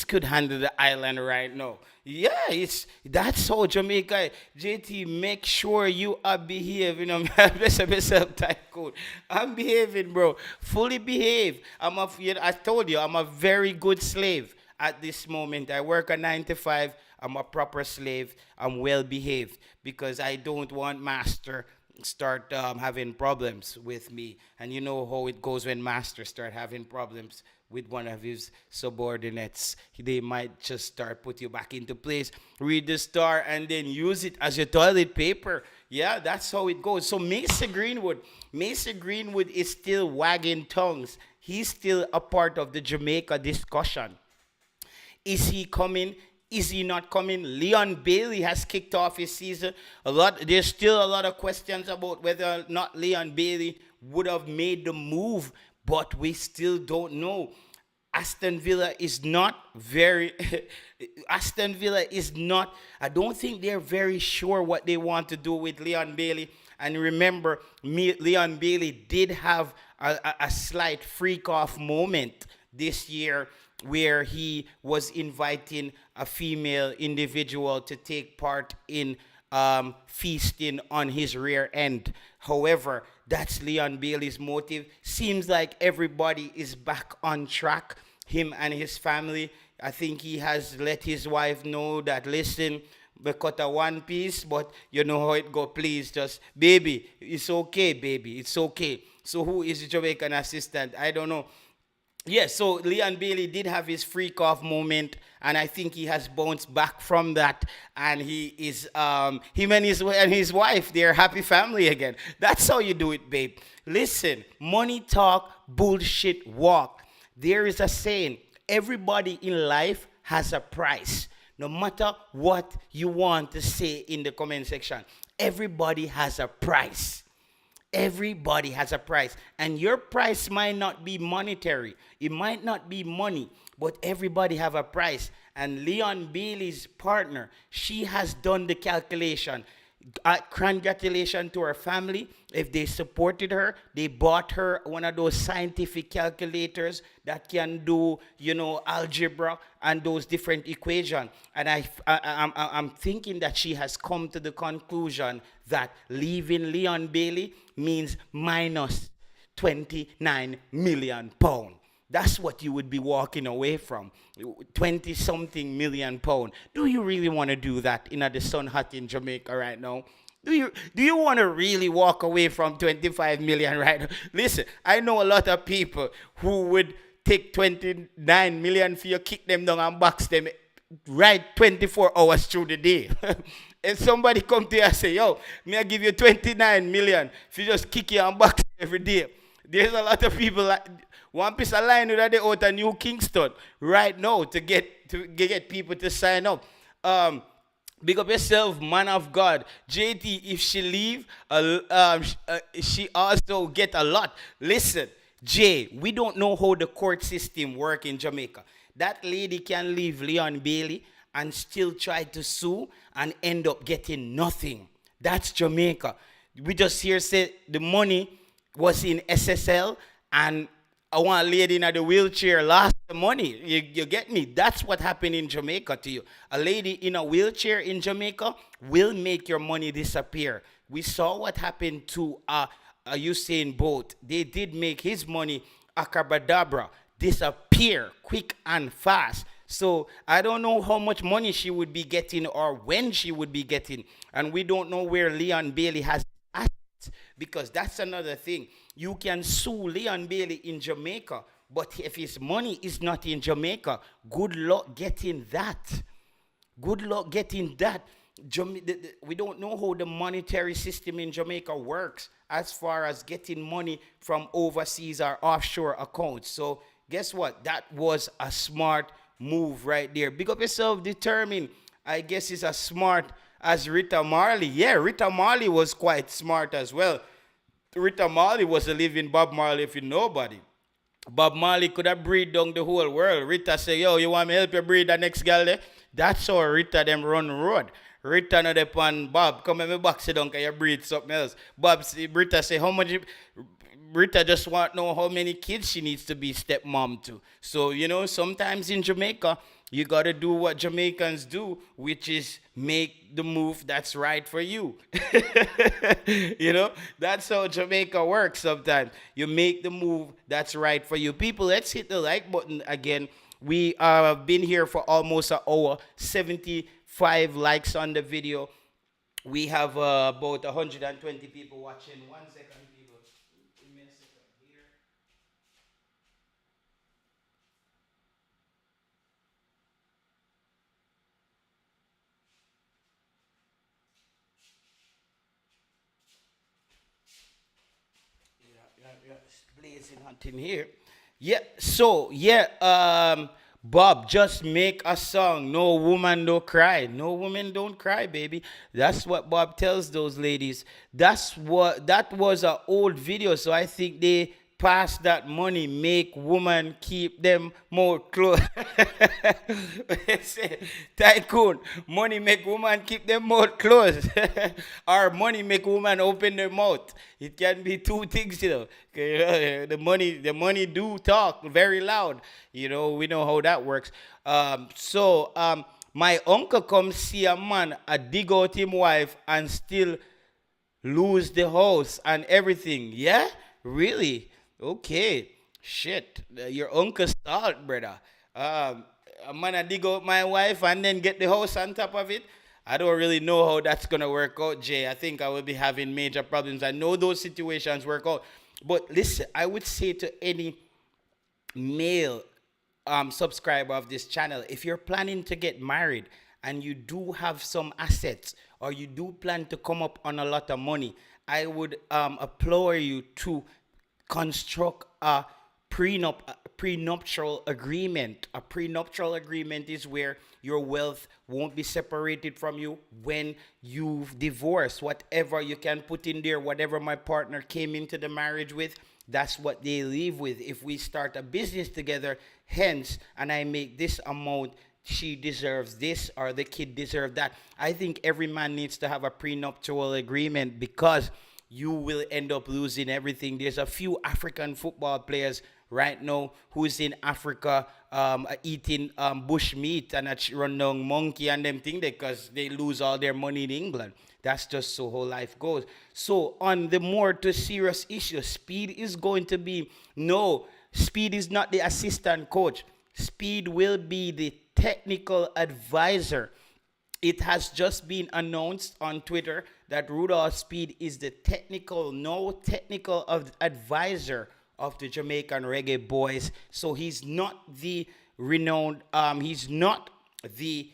A: could handle the island right now. Yeah, that's how Jamaica. JT, make sure you are behaving. Bless yourself, tycoon. I'm behaving, bro. Fully behave. I told you, I'm a very good slave at this moment. I work a 9 to 5. I'm a proper slave. I'm well behaved because I don't want master start having problems with me. And you know how it goes when master start having problems with one of his subordinates. They might just start put you back into place, read the star, and then use it as your toilet paper. Yeah, that's how it goes. So Mesa Greenwood is still wagging tongues. he's still a part of the Jamaica discussion. Is he coming? Is he not coming? Leon Bailey has kicked off his season. There's still a lot of questions about whether or not Leon Bailey would have made the move, but we still don't know. Aston Villa is not very. Aston Villa is not. I don't think they're very sure what they want to do with Leon Bailey. And remember, Leon Bailey did have a slight freak off moment this year where he was inviting a female individual to take part in feasting on his rear end. However, that's Leon Bailey's motive. Seems like everybody is back on track. Him and his family. I think he has let his wife know that, listen, we cut a one piece, but you know how it go. Please, just baby, it's okay, baby, it's okay. So who is the Jamaican assistant? I don't know. Yes, so Leon Bailey did have his freak off moment, and I think he has bounced back from that, and he is him and his wife, they're a happy family again. That's how you do it, babe. Listen, money talk, bullshit walk. There is a saying: everybody in life has a price. No matter what you want to say in the comment section, everybody has a price. Everybody has a price. And your price might not be monetary. It might not be money, but everybody have a price. And Leon Bailey's partner, she has done the calculation. Congratulations to her family. If they supported her, they bought her one of those scientific calculators that can do, algebra and those different equations. And I'm thinking that she has come to the conclusion that leaving Leon Bailey means minus 29 million pounds. That's what you would be walking away from. 20 something million pounds. Do you really want to do that in the sun hot in Jamaica right now? Do you want to really walk away from 25 million right now? Listen, I know a lot of people who would take 29 million for you, kick them down and box them right 24 hours through the day. If somebody come to you and say, yo, may I give you 29 million if you just kick you and box every day? There's a lot of people like one piece of line that they out of New Kingston right now to get people to sign up. Big up yourself, man of God. JT, if she leave, she also get a lot. Listen, Jay, we don't know how the court system work in Jamaica. That lady can leave Leon Bailey and still try to sue and end up getting nothing. That's Jamaica. We just hear say the money was in SSL and I want a lady in the wheelchair lost the money. You get me? That's what happened in Jamaica to you. A lady in a wheelchair in Jamaica will make your money disappear. We saw what happened to Usain Bolt. They did make his money, acabadabra, disappear quick and fast. So I don't know how much money she would be getting or when she would be getting. And we don't know where Leon Bailey has assets, because that's another thing. You can sue Leon Bailey in Jamaica, but if his money is not in Jamaica, good luck getting that. Good luck getting that. We don't know how the monetary system in Jamaica works as far as getting money from overseas or offshore accounts. So guess what? That was a smart move right there. Big up yourself, determined. I guess it's as smart as Rita Marley. Yeah, Rita Marley was quite smart as well. Rita Marley was a living Bob Marley if you nobody. Bob Marley could have breed down the whole world. Rita say, yo, you want me help you breed the next girl there? That's how Rita them run the road. Rita no depend Bob, come and me box it down because you breed something else. Rita say, how much Rita just want to know how many kids she needs to be stepmom to. So, sometimes in Jamaica, you got to do what Jamaicans do, which is make the move that's right for you. That's how Jamaica works sometimes. You make the move that's right for you. People, let's hit the like button again. We have been here for almost an hour, 75 likes on the video. We have about 120 people watching. 1 second, people. Give me a second here. Yeah, it's blazing hot in here. Yeah, so yeah, Bob, just make a song. No woman don't cry. No woman don't cry, baby. That's what Bob tells those ladies. That was an old video, so I think they pass that money, make woman keep them more close. Tycoon, money make woman keep them more close. Or money make woman open their mouth. It can be two things, you know. Okay, the money do talk very loud. We know how that works. My uncle come see a man a dig out him wife and still lose the house and everything. Yeah? Really? Okay. Shit. Your uncle start, brother. Um, a man a dig out my wife and then get the house on top of it. I don't really know how that's gonna work out, Jay. I think I will be having major problems. I know those situations work out. But listen, I would say to any male subscriber of this channel, if you're planning to get married and you do have some assets or you do plan to come up on a lot of money, I would implore you to construct a prenuptial agreement. A prenuptial agreement is where your wealth won't be separated from you when you've divorced. Whatever you can put in there, whatever my partner came into the marriage with, that's what they leave with. If we start a business together, hence, and I make this amount, she deserves this or the kid deserves that. I think every man needs to have a prenuptial agreement because you will end up losing everything. There's a few African football players right now who's in Africa eating bush meat and a run down monkey and them thing because they lose all their money in England. That's just so how life goes. So on the more to serious issue, Speid is going to be no. Speid is not the assistant coach. Speid will be the technical advisor. It has just been announced on Twitter that Rudolph Speid is the technical advisor of the Jamaican Reggae Boyz. So he's not the renowned, he's not the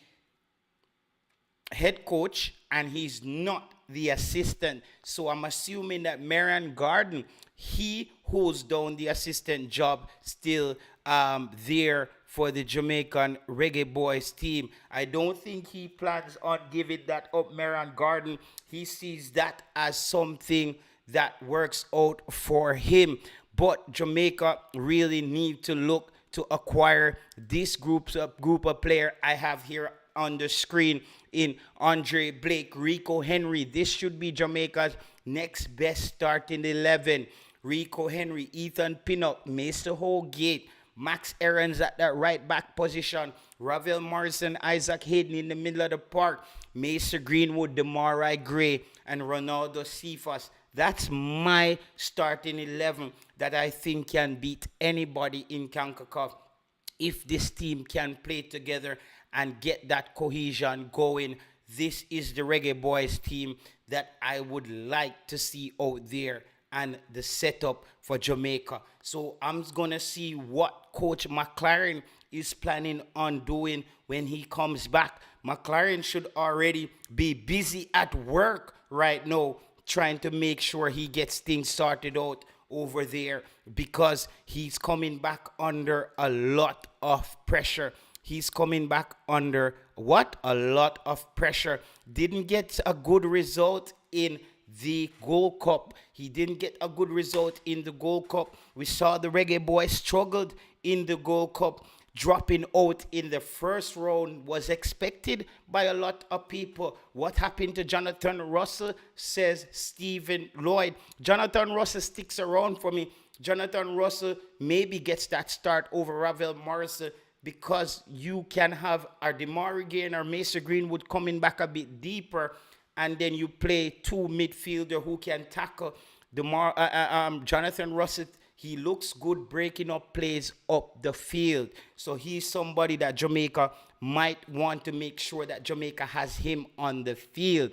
A: head coach and he's not the assistant. So I'm assuming that Marion Garden, he holds down the assistant job still there for the Jamaican Reggae Boyz team. I don't think he plans on giving that up, Marion Garden. He sees that as something that works out for him. But Jamaica really need to look to acquire this group of player I have here on the screen in Andre Blake, Rico Henry. This should be Jamaica's next best starting 11. Rico Henry, Ethan Pinnock, Mason Holgate, Max Aarons at that right back position, Ravel Morrison, Isaac Hayden in the middle of the park, Mason Greenwood, Demarai Gray, and Ronaldo Cephas. That's my starting 11 that I think can beat anybody in CONCACAF if this team can play together and get that cohesion going. This is the Reggae Boyz team that I would like to see out there and the setup for Jamaica. So I'm going to see what Coach McClaren is planning on doing when he comes back. McClaren should already be busy at work right now trying to make sure he gets things sorted out over there because he's coming back under a lot of pressure. He's coming back under what? A lot of pressure. Didn't get a good result in the Gold Cup. He didn't get a good result in the Gold Cup. We saw the Reggae Boyz struggled in the Gold Cup. Dropping out in the first round was expected by a lot of people. What happened to Jonathan Russell, says Stephen Lloyd. Jonathan Russell sticks around for me. Jonathan Russell maybe gets that start over Ravel Morrison because you can have a Demari Gain or Mason Greenwood coming back a bit deeper, and then you play two midfielder who can tackle Jonathan Russell. He looks good breaking up plays up the field. So he's somebody that Jamaica might want to make sure that Jamaica has him on the field.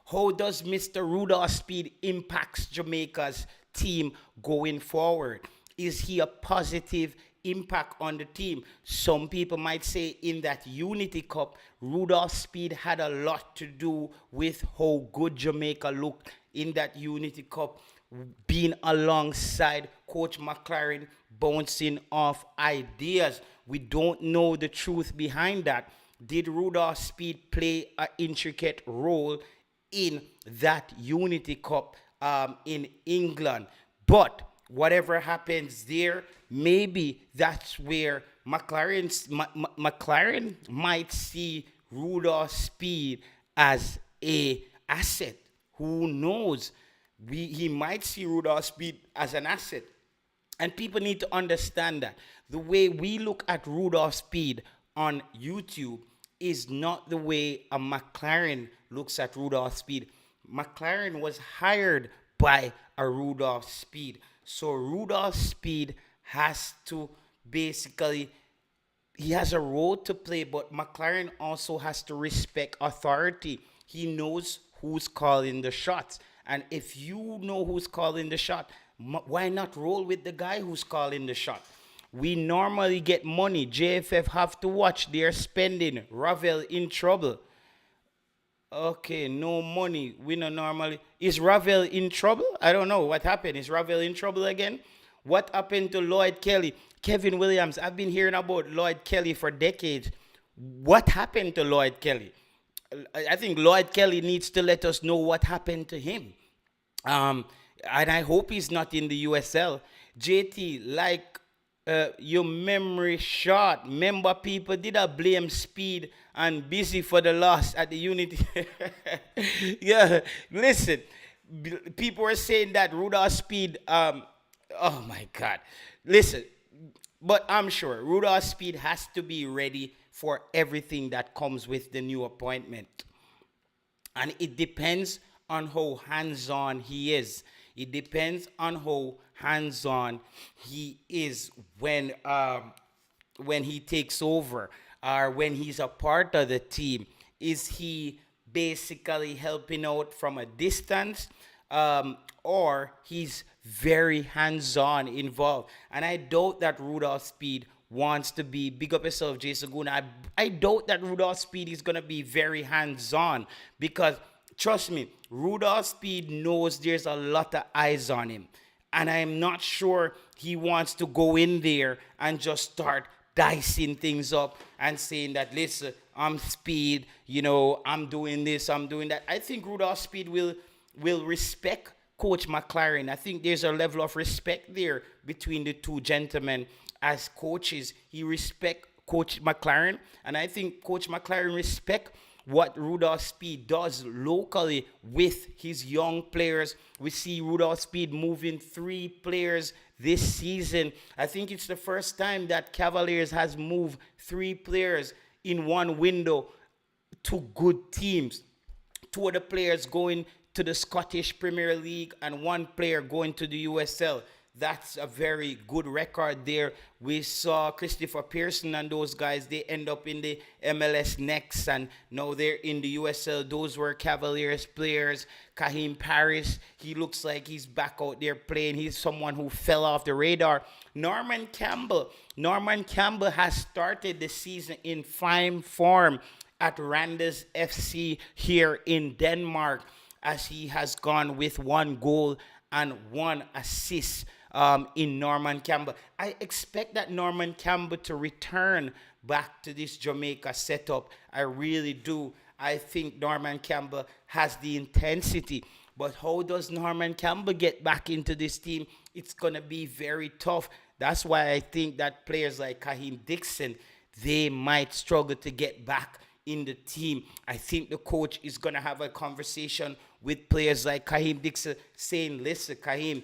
A: How does Mr. Rudolph Speid impacts Jamaica's team going forward? Is he a positive impact on the team? Some people might say in that Unity Cup, Rudolph Speid had a lot to do with how good Jamaica looked in that Unity Cup. being alongside Coach McClaren, bouncing off ideas. We don't know the truth behind that. Did Rudolph Speid play an intricate role in that Unity Cup in England? But whatever happens there, maybe that's where McClaren might see Rudolph Speid as a asset. Who knows? He might see Rudolph Speid as an asset. And people need to understand that the way we look at Rudolph Speid on YouTube is not the way a McClaren looks at Rudolph Speid. McClaren was hired by a Rudolph Speid. So Rudolph Speid has to basically, he has a role to play, but McClaren also has to respect authority. He knows who's calling the shots. And if you know who's calling the shot, why not roll with the guy who's calling the shot? We normally get money. JFF have to watch their spending. Ravel in trouble. Okay, no money. We don't normally. Is Ravel in trouble? I don't know what happened. Is Ravel in trouble again? What happened to Lloyd Kelly? Kevin Williams. I've been hearing about Lloyd Kelly for decades. What happened to Lloyd Kelly? I think Lloyd Kelly needs to let us know what happened to him. And I hope he's not in the USL. JT, like your memory short. Remember, people did I blame Speid and Busy for the loss at the Unity. Yeah, listen. People were saying that Rudolph Speid. Oh my God. Listen, but I'm sure Rudolph Speid has to be ready for everything that comes with the new appointment. And it depends on how hands-on he is. It depends on how hands-on he is when he takes over or when he's a part of the team. Is he basically helping out from a distance, or he's very hands-on involved? And I doubt that Rudolph Speid wants to be, big up yourself, Jason Guna. I doubt that Rudolph Speid is going to be very hands-on because, trust me, Rudolph Speid knows there's a lot of eyes on him. And I'm not sure he wants to go in there and just start dicing things up and saying that, listen, I'm Speid, I'm doing this, I'm doing that. I think Rudolph Speid will respect Coach McClaren. I think there's a level of respect there between the two gentlemen as coaches. He respect Coach McClaren, and I think Coach McClaren respect what Rudolph Speid does locally with his young players. We see Rudolph Speid moving 3 players this season. I think it's the first time that Cavaliers has moved 3 players in one window to good teams. 2 of the players going to the Scottish Premier League and 1 player going to the USL. That's a very good record there. We saw Christopher Pearson and those guys, they end up in the MLS next, and now they're in the USL. Those were Cavaliers players. Kahim Paris, he looks like he's back out there playing. He's someone who fell off the radar. Norman Campbell has started the season in fine form at Randers FC here in Denmark, as he has gone with 1 goal and 1 assist in Norman Campbell. I expect that Norman Campbell to return back to this Jamaica setup. I really do. I think Norman Campbell has the intensity. But how does Norman Campbell get back into this team? It's going to be very tough. That's why I think that players like Kahim Dixon, they might struggle to get back in the team. I think the coach is going to have a conversation with players like Kahim Dixon saying, listen, Kahim,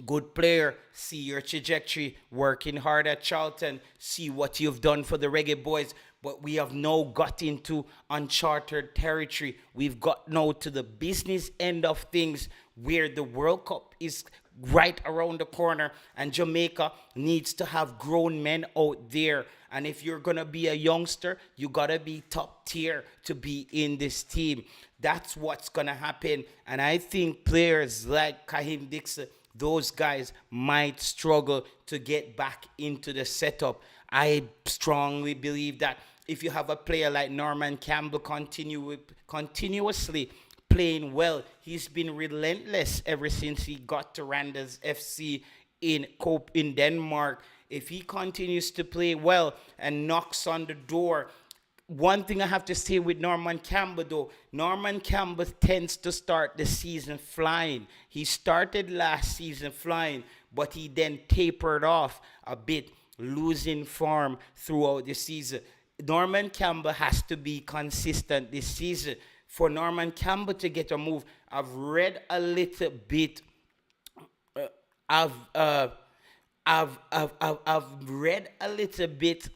A: good player, see your trajectory, working hard at Charlton, see what you've done for the Reggae Boyz, but we have now got into uncharted territory. We've got now to the business end of things where the World Cup is right around the corner and Jamaica needs to have grown men out there. And if you're going to be a youngster, you got to be top tier to be in this team. That's what's going to happen. And I think players like Kahim Dixon, those guys might struggle to get back into the setup. I strongly believe that if you have a player like Norman Campbell continuously playing well. He's been relentless ever since he got to Randers FC in Denmark. If he continues to play well and knocks on the door, one thing I have to say with Norman Campbell, though, Norman Campbell tends to start the season flying. He started last season flying, but he then tapered off a bit, losing form throughout the season. Norman Campbell has to be consistent this season. For Norman Campbell to get a move, I've read a little bit. Uh, I've, uh, I've read a little bit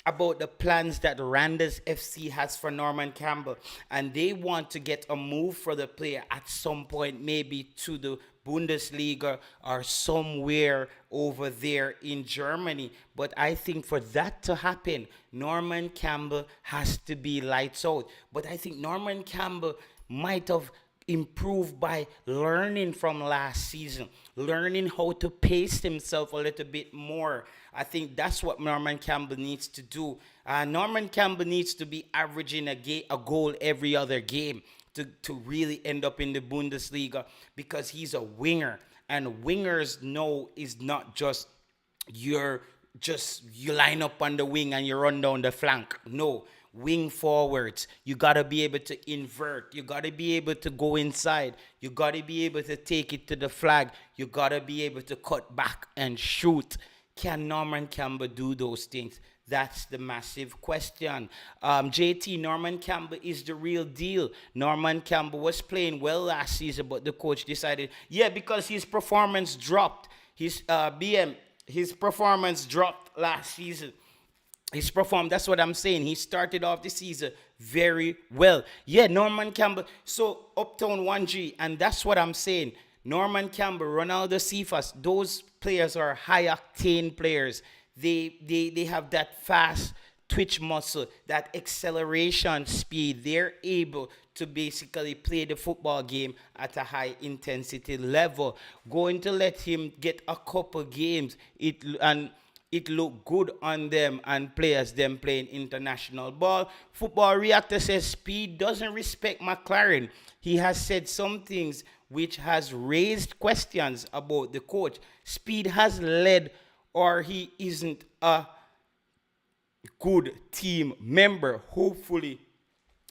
A: about the plans that Randers FC has for Norman Campbell, and they want to get a move for the player at some point, maybe to the Bundesliga or somewhere over there in Germany. But I think for that to happen, Norman Campbell has to be lights out. But I think Norman Campbell might have improved by learning from last season, learning how to pace himself a little bit more. I think that's what Norman Campbell needs to do. Norman Campbell needs to be averaging a goal every other game to really end up in the Bundesliga, because he's a winger. And wingers know is not just you line up on the wing and you run down the flank. No, wing forwards. You got to be able to invert. You got to be able to go inside. You got to be able to take it to the flag. You got to be able to cut back and shoot. Can Norman Campbell do those things? That's the massive question. JT, Norman Campbell is the real deal. Norman Campbell was playing well last season, but the coach decided, because his performance dropped. His performance dropped last season. That's what I'm saying. He started off the season very well. Yeah, Norman Campbell. So, Uptown 1G, and that's what I'm saying. Norman Campbell, Ronaldo Cephas, those players are high-octane players. They have that fast twitch muscle, that acceleration speed. They're able to basically play the football game at a high-intensity level. Going to let him get a couple games, it looked good on them and players them playing international ball. Football Reactor says Speid doesn't respect McClaren. He has said some things which has raised questions about the coach. Speid has led, or he isn't a good team member. Hopefully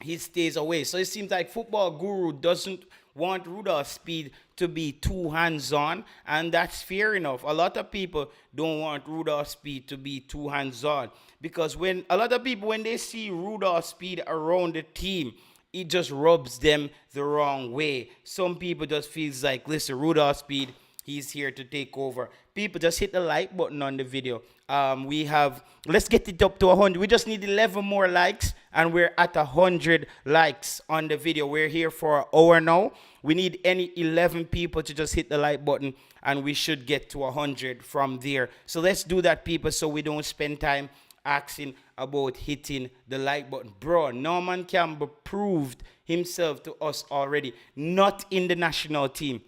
A: he stays away. So it seems like Football Guru doesn't want Rudolph Speid to be too hands-on, and that's fair enough. A lot of people don't want Rudolph Speid to be too hands-on, because when they see Rudolph Speid around the team, it just rubs them the wrong way. Some people just feels like, listen, Rudolph Speid, he's here to take over. People, just hit the like button on the video. Let's get it up to 100. We just need 11 more likes, and we're at 100 likes on the video. We're here for an hour now. We need any 11 people to just hit the like button, and we should get to 100 from there. So let's do that, people, so we don't spend time asking about hitting the like button. Bro, Norman Campbell proved himself to us already, not in the national team.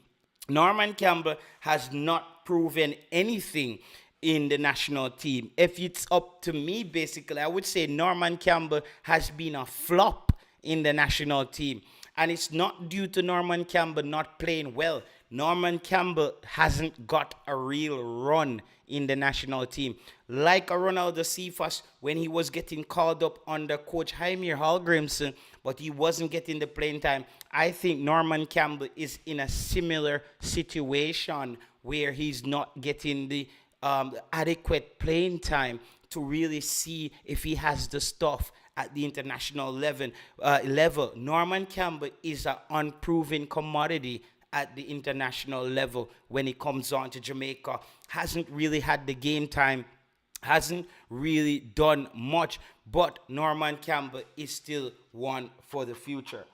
A: Norman Campbell has not proven anything in the national team. If it's up to me, basically, I would say Norman Campbell has been a flop in the national team. And it's not due to Norman Campbell not playing well. Norman Campbell hasn't got a real run in the national team. Like a Ronaldo Cephas, when he was getting called up under Coach Jaime Hallgrimsson, but he wasn't getting the playing time. I think Norman Campbell is in a similar situation where he's not getting the adequate playing time to really see if he has the stuff at the international level. Norman Campbell is an unproven commodity at the international level when it comes on to Jamaica. Hasn't really had the game time, hasn't really done much, but Norman Campbell is still one for the future.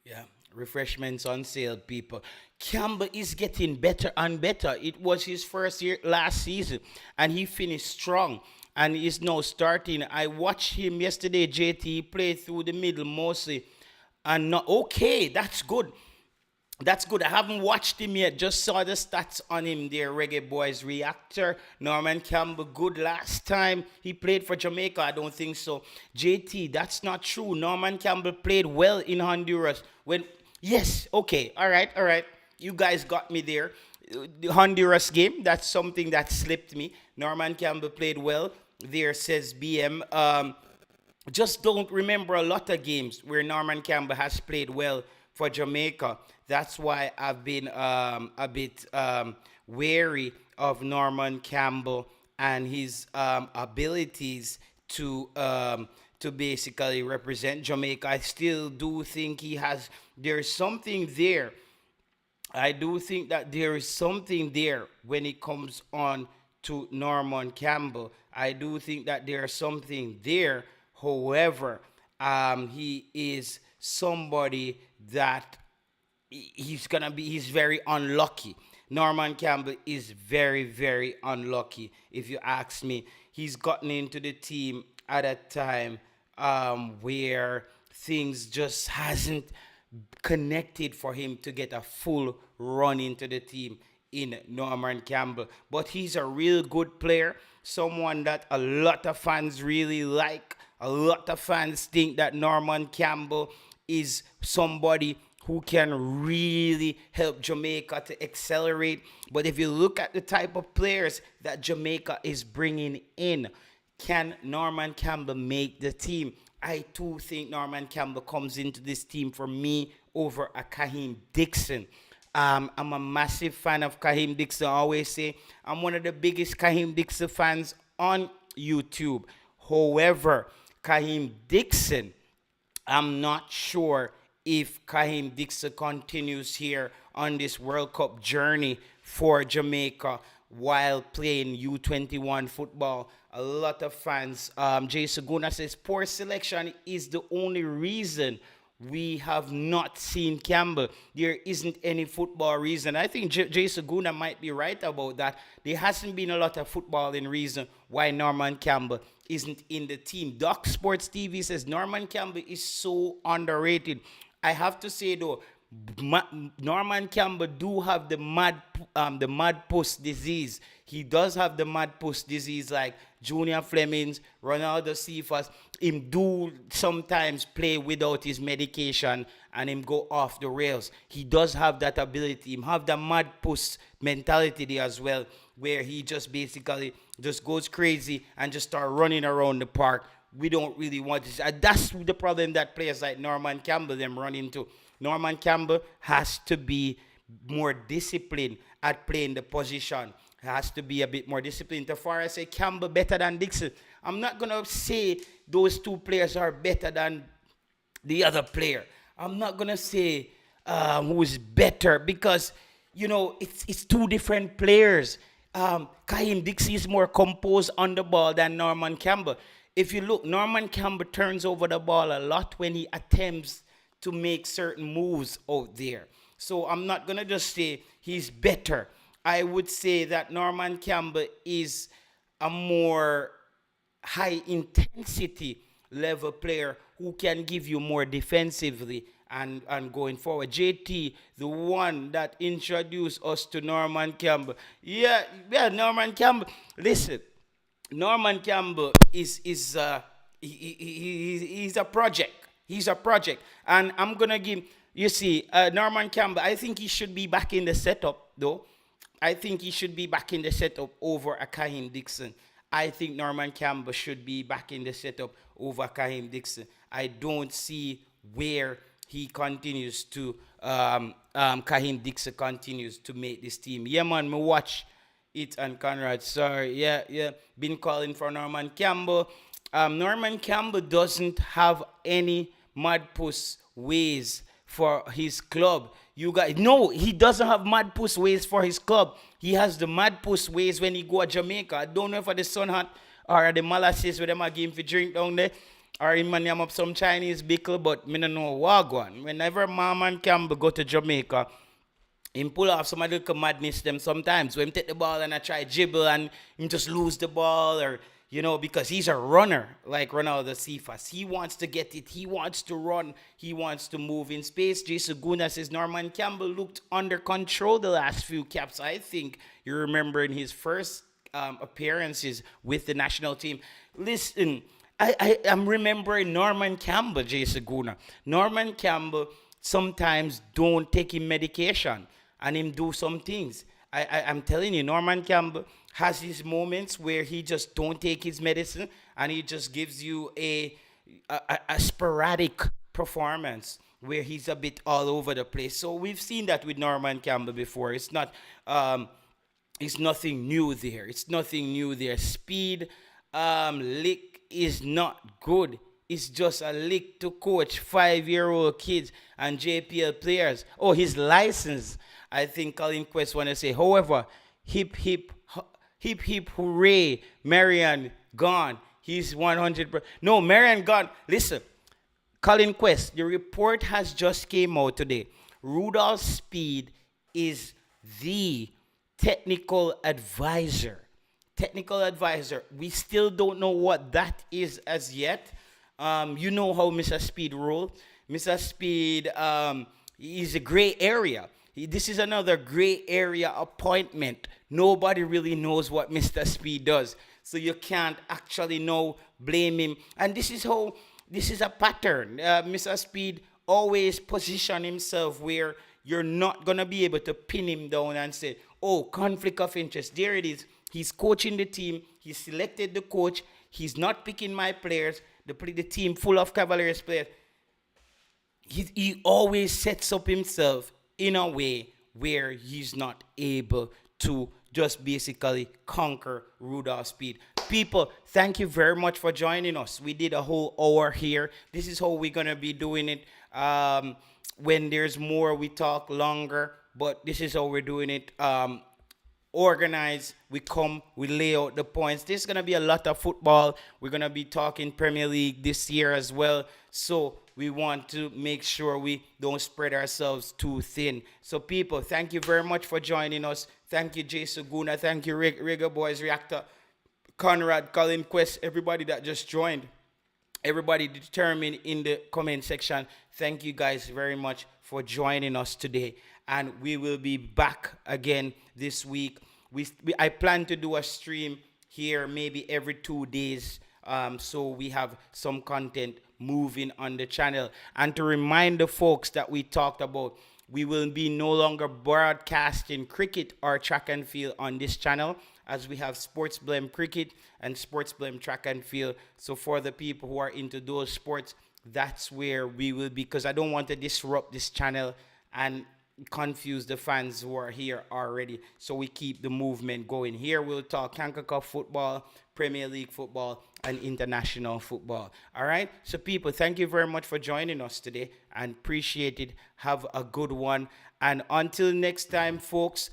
A: Yeah, refreshments on sale, people. Campbell is getting better and better. It was his first year last season, and he finished strong. And he's now starting. I watched him yesterday, JT. He played through the middle mostly. And okay, that's good. That's good. I haven't watched him yet. Just saw the stats on him there. Reggae Boyz reactor. Norman Campbell, good last time he played for Jamaica. I don't think so. JT, that's not true. Norman Campbell played well in Honduras. When yes, okay, all right. You guys got me there. The Honduras game, that's something that slipped me. Norman Campbell played well there, says BM. Just don't remember a lot of games where Norman Campbell has played well for Jamaica. That's why I've been a bit wary of Norman Campbell and his abilities to basically represent Jamaica. I still do think there's something there. I do think that there is something there when it comes on to Norman Campbell. I do think that there's something there. However, he is somebody that he's very unlucky. Norman Campbell is very, very unlucky, if you ask me. He's gotten into the team at a time where things just hasn't connected for him to get a full run into the team in Norman Campbell. But he's a real good player, someone that a lot of fans really like. A lot of fans think that Norman Campbell is somebody who can really help Jamaica to accelerate. But if you look at the type of players that Jamaica is bringing in, can Norman Campbell make the team? I too think Norman Campbell comes into this team for me over a Kaheem Dixon. I'm a massive fan of Kaheem Dixon. I always say I'm one of the biggest Kaheem Dixon fans on YouTube. However, Kaheem Dixon, I'm not sure if Kaheem Dixon continues here on this World Cup journey for Jamaica while playing U21 football. A lot of fans, Jay Saguna says, poor selection is the only reason we have not seen Campbell. There isn't any football reason. I think Jay Saguna might be right about that. There hasn't been a lot of footballing reason why Norman Campbell isn't in the team. Doc Sports TV says Norman Campbell is so underrated. I have to say though, Norman Campbell do have the mad puss disease. He does have the mad puss disease like Junior Flemings, Ronaldo Cephas. Him do sometimes play without his medication and him go off the rails. He does have that ability. Him have the mad puss mentality there as well, where he just basically just goes crazy and just start running around the park. We don't really want this. That's the problem that players like Norman Campbell them run into. Norman Campbell has to be more disciplined at playing the position. Has to be a bit more disciplined. As far as I say Campbell better than Dixon, I'm not going to say those two players are better than the other player. I'm not going to say who's better because, it's two different players. Kaheem Dixon is more composed on the ball than Norman Campbell. If you look, Norman Campbell turns over the ball a lot when he attempts to make certain moves out there. So I'm not going to just say he's better. I would say that Norman Campbell is a more high intensity level player who can give you more defensively and going forward. JT, the one that introduced us to Norman Campbell. Yeah, Norman Campbell. Listen, Norman Campbell he's a project. He's a project. And I'm going to give, Norman Campbell, I think he should be back in the setup, though. I think he should be back in the setup over a Kaheem Dixon. I think Norman Campbell should be back in the setup over Kaheem Dixon. I don't see where he continues to, Kaheem Dixon continues to make this team. Yeah, man, me watch it and Conrad. Sorry, yeah. Been calling for Norman Campbell. Norman Campbell doesn't have any mad puss ways for his club. You guys, no, he doesn't have mad puss ways for his club. He has the mad puss ways when he go to Jamaica. I don't know if the sun hot or the molasses with them a game for drink down there, or him and him up some Chinese bickle, but me don't know what going. Whenever Norman Campbell go to Jamaica, him pull off some little madness them sometimes. When him take the ball and I try dribble and him just lose the ball, or because he's a runner like Ronaldo Cephas. He wants to get it. He wants to run. He wants to move in space. Jason Guna says Norman Campbell looked under control the last few caps. I think you remember in his first appearances with the national team. Listen, I'm remembering Norman Campbell, Jason Guna. Norman Campbell sometimes don't take him medication and him do some things. I'm telling you, Norman Campbell has these moments where he just don't take his medicine and he just gives you a sporadic performance where he's a bit all over the place. So we've seen that with Norman Campbell before. It's nothing new there. It's nothing new there. Speed lick is not good. It's just a lick to coach 5-year-old kids and JPL players. Oh, his license. I think Colin Quest want to say, however, hip, hip, hip, hip, hooray, Marian gone. He's 100%. No, Marian gone. Listen, Colin Quest, the report has just came out today. Rudolph Speid is the technical advisor. Technical advisor. We still don't know what that is as yet. You know how Mr. Speid rolled. Mr. Speid is a gray area. This is another gray area appointment. Nobody really knows what Mr. Speid does. So you can't actually blame him. And this is a pattern. Mr. Speid always position himself where you're not going to be able to pin him down and say, oh, conflict of interest. There it is. He's coaching the team. He selected the coach. He's not picking my players. The team full of Cavaliers players. He always sets up himself in a way where he's not able to just basically conquer Rudolph Speid. People, thank you very much for joining us. We did a whole hour here. This is how we're going to be doing it. When there's more, we talk longer. But this is how we're doing it. Organized, we come, we lay out the points. There's going to be a lot of football. We're going to be talking Premier League this year as well. So we want to make sure we don't spread ourselves too thin. So people, thank you very much for joining us. Thank you, Jason Guna. Thank you, Reggae Boyz Reactor, Conrad, Colin Quest, everybody that just joined. Everybody determined in the comment section. Thank you guys very much for joining us today. And we will be back again this week. I plan to do a stream here maybe every 2 days. So we have some content moving on the channel. And to remind the folks that we talked about, we will be no longer broadcasting cricket or track and field on this channel, as we have SportsBlem cricket and SportsBlem track and field. So for the people who are into those sports, that's where we will be, because I don't want to disrupt this channel and confuse the fans who are here already. So we keep the movement going. Here we'll talk Kanka Cup football, Premier League football, and international football. All right? So people, thank you very much for joining us today, and appreciate it. Have a good one. And until next time, folks,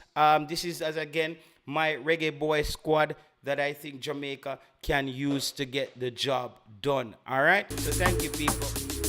A: this is, as again, my Reggae Boyz squad that I think Jamaica can use to get the job done. All right? So thank you, people.